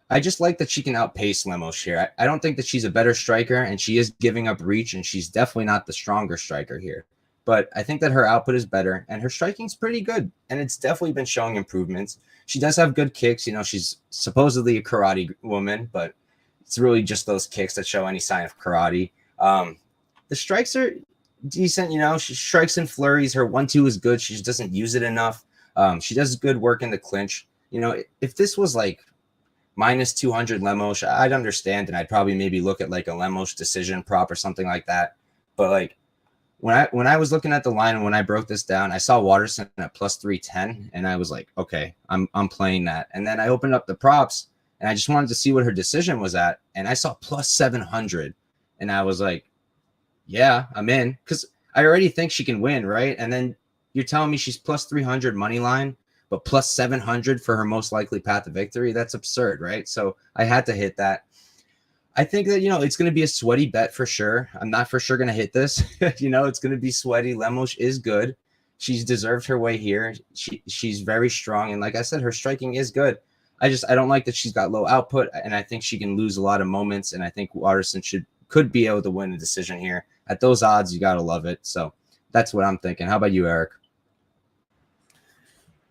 I just like that she can outpace Lemos here. I don't think that she's a better striker, and she is giving up reach, and she's definitely not the stronger striker here. But I think that her output is better, and her striking's pretty good, and it's definitely been showing improvements. She does have good kicks. She's supposedly a karate woman, but it's really just those kicks that show any sign of karate. The strikes are decent. She strikes in flurries. Her 1-2 is good. She just doesn't use it enough. She does good work in the clinch. If this was like minus 200 Lemos, I'd understand, and I'd probably maybe look at like a Lemos decision prop or something like that. But like, when I was looking at the line and when I broke this down, I saw Waterson at plus 310, and I was like, okay, I'm playing that. And then I opened up the props, and I just wanted to see what her decision was at, and I saw plus 700, and I was like, yeah, I'm in, because I already think she can win, right? And then you're telling me she's plus 300 money line, but plus 700 for her most likely path to victory. That's absurd, right? So I had to hit that. I think that, it's going to be a sweaty bet for sure. I'm not for sure going to hit this. It's going to be sweaty. Lemos is good. She's deserved her way here. She's very strong. And like I said, her striking is good. I don't like that she's got low output, and I think she can lose a lot of moments. And I think Waterson could be able to win a decision here. At those odds, you got to love it. So that's what I'm thinking. How about you, Eric?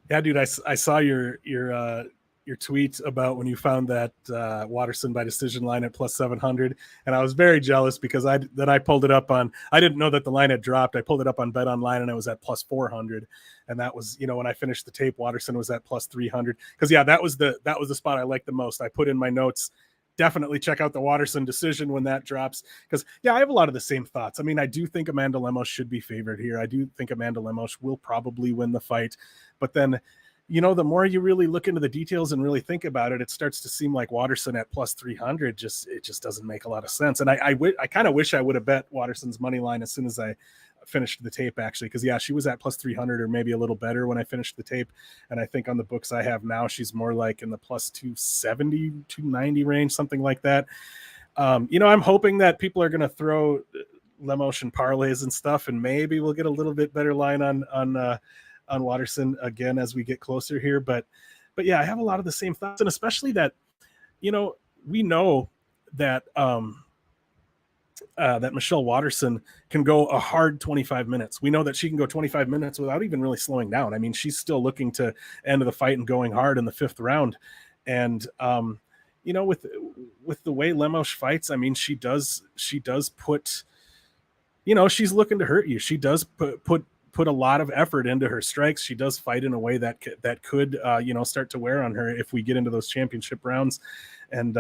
Yeah, dude, I saw your tweet about when you found that Waterson by decision line at plus 700, and I was very jealous because I pulled it up on. I didn't know that the line had dropped. I pulled it up on Bet Online, and it was at plus 400, and that was when I finished the tape, Waterson was at plus 300. Because that was the spot I liked the most. I put in my notes, definitely check out the Waterson decision when that drops, because I have a lot of the same thoughts. I mean, I do think Amanda Lemos should be favored here. I do think Amanda Lemos will probably win the fight, but then the more you really look into the details and really think about it, it starts to seem like Waterson at plus 300 it just doesn't make a lot of sense. And I kind of wish I would have bet Waterson's money line as soon as I finished the tape, actually, because she was at plus 300 or maybe a little better when I finished the tape, and I think on the books I have now she's more like in the plus 270 290 range, something like that. I'm hoping that people are going to throw Lemos and parlays and stuff, and maybe we'll get a little bit better line on Waterson again as we get closer here. But I have a lot of the same thoughts, and especially that we know that that Michelle Waterson can go a hard 25 minutes. We know that she can go 25 minutes without even really slowing down. I mean, she's still looking to end the fight and going hard in the 5th round. And, with the way Lemos fights, I mean, she does put, she's looking to hurt you. She does put a lot of effort into her strikes. She does fight in a way that could, start to wear on her if we get into those championship rounds. And,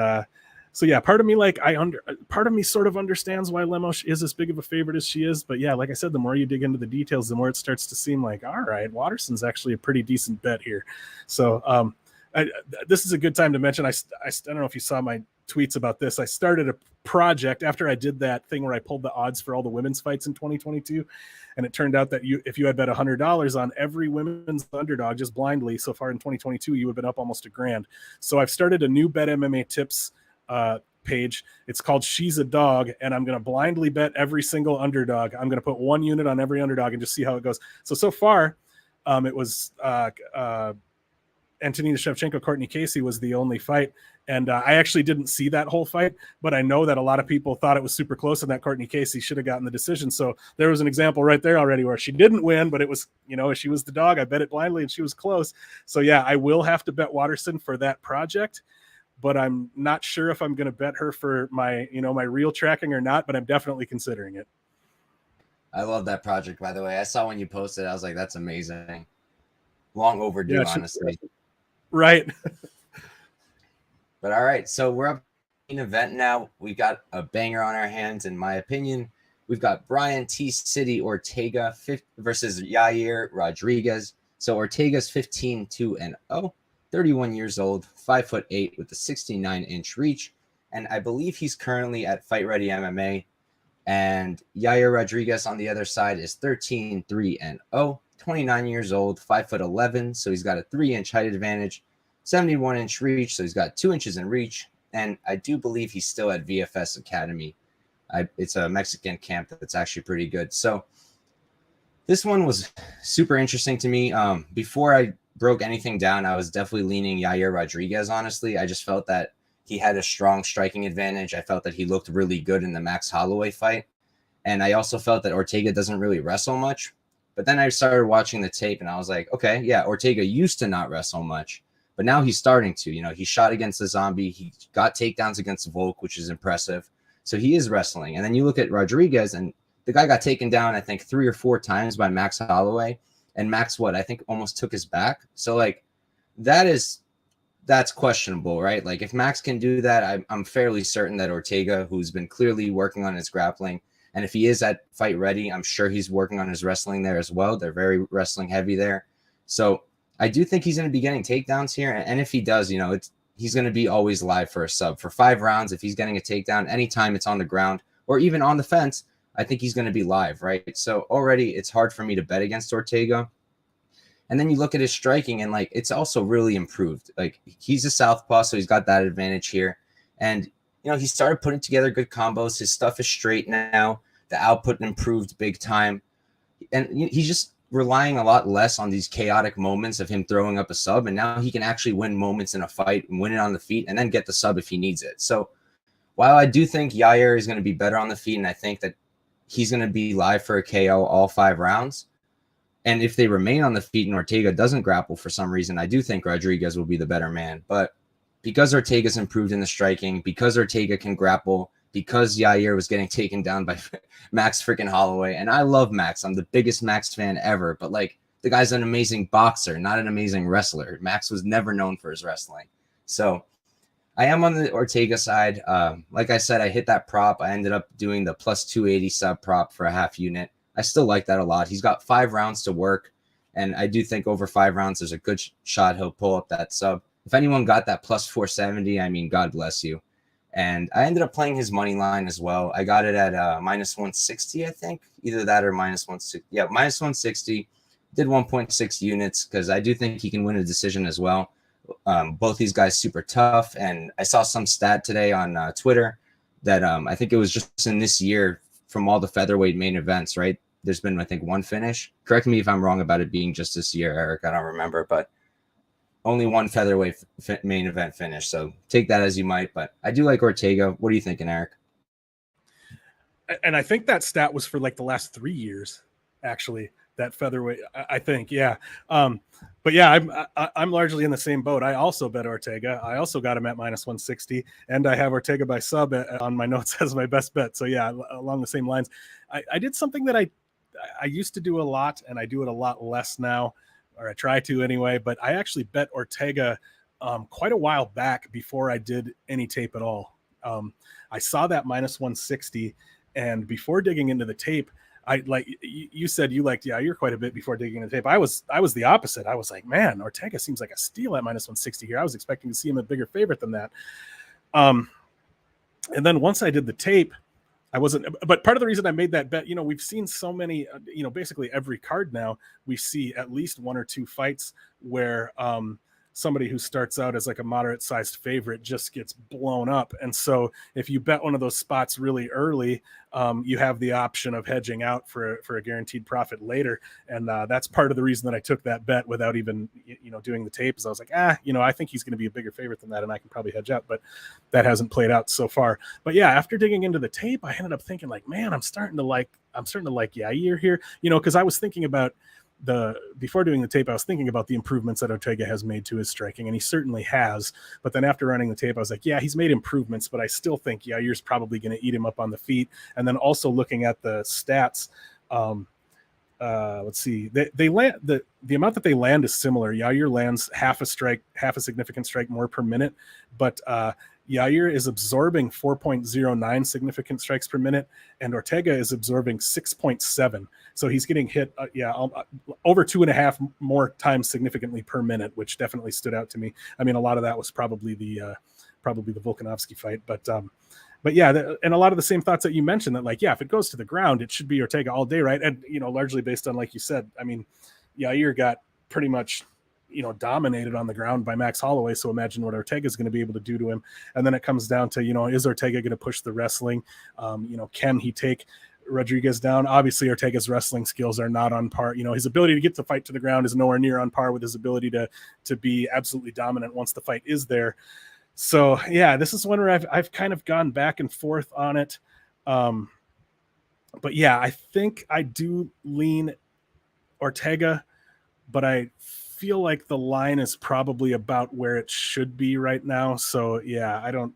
so yeah, part of me sort of understands why Lemos is as big of a favorite as she is. But yeah, like I said, the more you dig into the details, the more it starts to seem like, all right, Waterson's actually a pretty decent bet here. So this is a good time to mention. I don't know if you saw my tweets about this. I started a project after I did that thing where I pulled the odds for all the women's fights in 2022. And it turned out that if you had bet $100 on every women's underdog just blindly so far in 2022, you would have been up almost $1,000. So I've started a new Bet MMA tips page. It's called She's a Dog, and I'm going to blindly bet every single underdog. I'm going to put 1 unit on every underdog and just see how it goes. So far, it was Antonina Shevchenko, Courtney Casey was the only fight. And I actually didn't see that whole fight, but I know that a lot of people thought it was super close and that Courtney Casey should have gotten the decision. So there was an example right there already where she didn't win, but it was, she was the dog. I bet it blindly and she was close. So yeah, I will have to bet Waterson for that project, but I'm not sure if I'm going to bet her for my, my real tracking or not, but I'm definitely considering it. I love that project, by the way. I saw when you posted, I was like, that's amazing. Long overdue, honestly. Right. But all right, so we're up in event now. We've got a banger on our hands, in my opinion. We've got Brian T. City Ortega versus Yair Rodriguez. So Ortega's 15-2-0, 31 years old, 5'8" with a 69-inch reach. And I believe he's currently at Fight Ready MMA. And Yair Rodriguez on the other side is 13-3-0, 29 years old, 5'11". So he's got a 3-inch height advantage, 71-inch reach. So he's got 2 inches in reach. And I do believe he's still at VFS Academy. It's a Mexican camp that's actually pretty good. So this one was super interesting to me. Before I broke anything down, I was definitely leaning Yair Rodriguez, honestly. I just felt that he had a strong striking advantage. I felt that he looked really good in the Max Holloway fight. And I also felt that Ortega doesn't really wrestle much. But then I started watching the tape and I was like, okay, yeah, Ortega used to not wrestle much, but now he's starting to. He shot against the Zombie. He got takedowns against Volk, which is impressive. So he is wrestling. And then you look at Rodriguez, and the guy got taken down, I think, 3 or 4 times by Max Holloway. And Max, I think almost took his back. So, that's questionable, right? If Max can do that, I'm fairly certain that Ortega, who's been clearly working on his grappling, and if he is at Fight Ready, I'm sure he's working on his wrestling there as well. They're very wrestling heavy there. So I do think he's going to be getting takedowns here. And if he does, he's going to be always live for a sub. For 5 rounds, if he's getting a takedown, anytime it's on the ground or even on the fence, I think he's going to be live, right? So already it's hard for me to bet against Ortega. And then you look at his striking and it's also really improved. He's a southpaw, so he's got that advantage here. And, he started putting together good combos. His stuff is straight now. The output improved big time. And he's just relying a lot less on these chaotic moments of him throwing up a sub. And now he can actually win moments in a fight and win it on the feet and then get the sub if he needs it. So while I do think Yair is going to be better on the feet, and I think that he's going to be live for a KO all 5 rounds, and if they remain on the feet and Ortega doesn't grapple for some reason, I do think Rodriguez will be the better man. But because Ortega's improved in the striking, because Ortega can grapple, because Yair was getting taken down by Max freaking Holloway, and I love Max. I'm the biggest Max fan ever, but the guy's an amazing boxer, not an amazing wrestler. Max was never known for his wrestling. So I am on the Ortega side. Like I said, I hit that prop. I ended up doing the plus 280 sub prop for a half unit. I still like that a lot. He's got 5 rounds to work, and I do think over 5 rounds, there's a good shot he'll pull up that sub. If anyone got that plus 470, I mean, God bless you. And I ended up playing his money line as well. I got it at minus 160, I think. Either that or minus 160. Yeah, minus 160. Did 1.6 units because I do think he can win a decision as well. Both these guys super tough. And I saw some stat today on Twitter that I think it was just in this year from all the featherweight main events, right? There's been, I think, 1 finish. Correct me if I'm wrong about it being just this year, Eric. I don't remember. But only one featherweight main event finish. So take that as you might. But I do like Ortega. What are you thinking, Eric? And I think that stat was for like the last 3 years, actually. That featherweight, I think, yeah. But yeah, I'm largely in the same boat. I also bet Ortega. I also got him at -160, and I have Ortega by sub on my notes as my best bet. So yeah, along the same lines, I did something that I used to do a lot, and I do it a lot less now, or I try to anyway. But I actually bet Ortega quite a while back before I did any tape at all. I saw that -160, and before digging into the tape, I like you said you liked Yair quite a bit before digging into the tape. I was the opposite. I was like, man, Ortega seems like a steal at -160 here. I was expecting to see him a bigger favorite than that. And then once I did the tape, I wasn't. But part of the reason I made that bet, we've seen so many, basically every card now, we see at least 1 or 2 fights where somebody who starts out as like a moderate sized favorite just gets blown up. And so if you bet one of those spots really early, you have the option of hedging out for a guaranteed profit later. And that's part of the reason that I took that bet without even, doing the tape, is I was like, I think he's going to be a bigger favorite than that, and I can probably hedge out, but that hasn't played out so far. But yeah, after digging into the tape, I ended up thinking like, man, I'm starting to like Yair here, because I was thinking about before doing the tape, I was thinking about the improvements that Ortega has made to his striking, and he certainly has. But then after running the tape, I was like, yeah, he's made improvements, but I still think Yair's probably going to eat him up on the feet. And then also looking at the stats, let's see, they land the amount that they land is similar. Yair lands half a significant strike more per minute, but Yair is absorbing 4.09 significant strikes per minute, and Ortega is absorbing 6.7. So he's getting hit, over 2.5 more times significantly per minute, which definitely stood out to me. I mean, a lot of that was probably the Volkanovski fight, but yeah, and a lot of the same thoughts that you mentioned, that like, yeah, if it goes to the ground, it should be Ortega all day, right? And largely based on, like you said, I mean, Yair got pretty much dominated on the ground by Max Holloway. So imagine what Ortega is going to be able to do to him. And then it comes down to, is Ortega going to push the wrestling? Can he take Rodriguez down? Obviously, Ortega's wrestling skills are not on par. His ability to get the fight to the ground is nowhere near on par with his ability to be absolutely dominant once the fight is there. So yeah, this is one where I've kind of gone back and forth on it. But yeah, I think I do lean Ortega, but I feel like the line is probably about where it should be right now. So yeah, I don't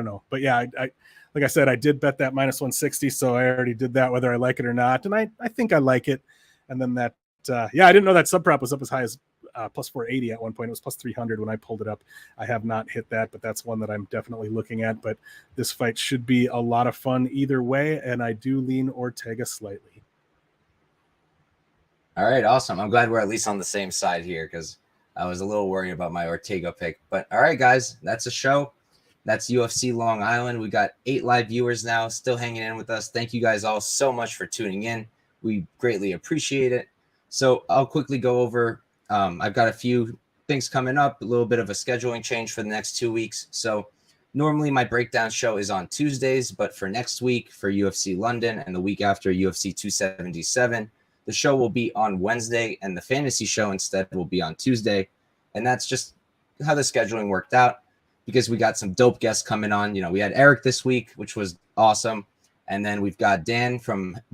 know, but yeah, I like I said, I did bet that -160, so I already did that whether I like it or not, and I think I like it. And then that I didn't know that sub prop was up as high as plus 480 at one point. It was plus 300 when I pulled it up. I have not hit that, but that's one that I'm definitely looking at. But this fight should be a lot of fun either way, and I do lean Ortega slightly. All right, awesome. I'm glad we're at least on the same side here, because I was a little worried about my Ortega pick. But all right, guys, that's a show. That's UFC Long Island. We got 8 live viewers now, still hanging in with us. Thank you guys all so much for tuning in. We greatly appreciate it. So I'll quickly go over. I've got a few things coming up, a little bit of a scheduling change for the next 2 weeks. So normally my breakdown show is on Tuesdays, but for next week for UFC London and the week after UFC 277, the show will be on Wednesday, and the fantasy show instead will be on Tuesday. And that's just how the scheduling worked out, because we got some dope guests coming on. We had Eric this week, which was awesome. And then we've got Dan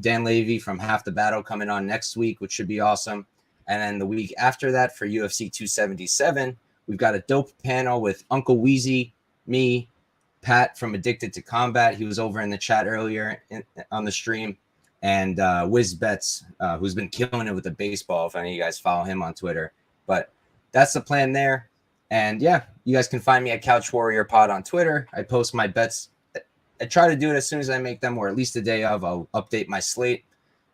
Levy from Half the Battle coming on next week, which should be awesome. And then the week after that for UFC 277, we've got a dope panel with Uncle Weezy, me, Pat from Addicted to Combat. He was over in the chat earlier on the stream. And Wiz Betts, who's been killing it with the baseball, if any of you guys follow him on Twitter. But that's the plan there. And yeah, you guys can find me at Couch Warrior Pod on Twitter. I post my bets. I try to do it as soon as I make them, or at least the day of. I'll update my slate.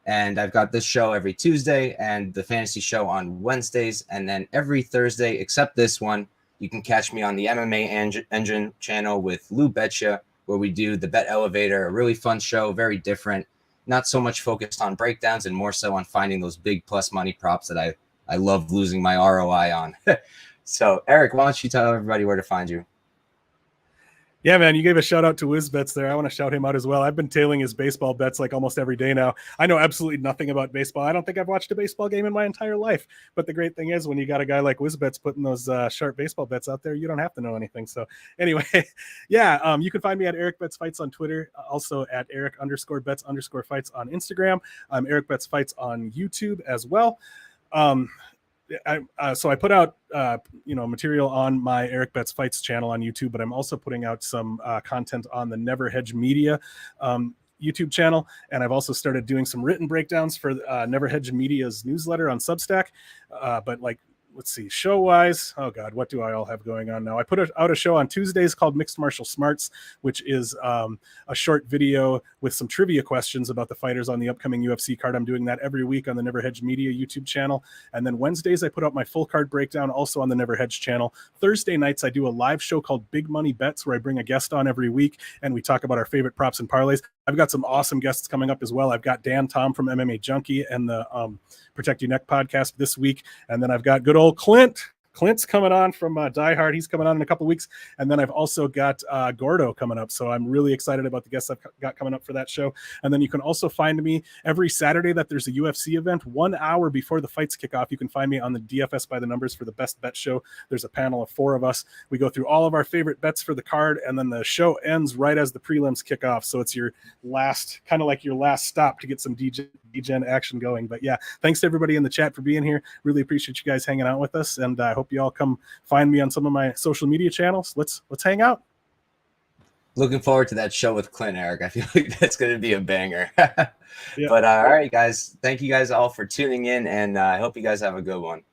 And I've got this show every Tuesday and the fantasy show on Wednesdays. And then every Thursday, except this one, you can catch me on the MMA Engine channel with Lou Betcha, where we do the Bet Elevator, a really fun show, very different. Not so much focused on breakdowns and more so on finding those big plus money props that I love losing my ROI on. So, Eric, why don't you tell everybody where to find you? Yeah, man, you gave a shout out to WizBets there. I want to shout him out as well. I've been tailing his baseball bets like almost every day now. I know absolutely nothing about baseball. I don't think I've watched a baseball game in my entire life. But the great thing is when you got a guy like WizBets putting those sharp baseball bets out there, you don't have to know anything. So anyway, yeah, you can find me at Eric Bets Fights on Twitter, also at Eric_Bets_Fights on Instagram. Eric Bets Fights on YouTube as well. So I put out material on my Eric Bets Fights channel on YouTube, but I'm also putting out some content on the Never Hedge Media YouTube channel, and I've also started doing some written breakdowns for Never Hedge Media's newsletter on Substack. But like, let's see, show wise, oh god, what do I all have going on now? I put out a show on Tuesdays called Mixed Martial Smarts, which is a short video with some trivia questions about the fighters on the upcoming UFC card. I'm doing that every week on the Never Hedge Media YouTube channel. And then Wednesdays I put out my full card breakdown also on the Never Hedge channel. Thursday nights I do a live show called Big Money Bets, where I bring a guest on every week and we talk about our favorite props and parlays. I've got some awesome guests coming up as well. I've got Dan Tom from MMA Junkie and the Protect Your Neck podcast this week. And then I've got good old Clint. Clint's coming on from Die Hard. He's coming on in a couple of weeks. And then I've also got Gordo coming up. So I'm really excited about the guests I've got coming up for that show. And then you can also find me every Saturday that there's a UFC event, 1 hour before the fights kick off. You can find me on the DFS by the Numbers for the Best Bet Show. There's a panel of 4 of us. We go through all of our favorite bets for the card, and then the show ends right as the prelims kick off. So it's your last, kind of like your last stop to get some DGen action going. But yeah, thanks to everybody in the chat for being here. Really appreciate you guys hanging out with us, and I hope you all come find me on some of my social media channels. Let's hang out. Looking forward to that show with Clint, Eric. I feel like that's going to be a banger. Yeah. But all right, guys, thank you guys all for tuning in, and I hope you guys have a good one.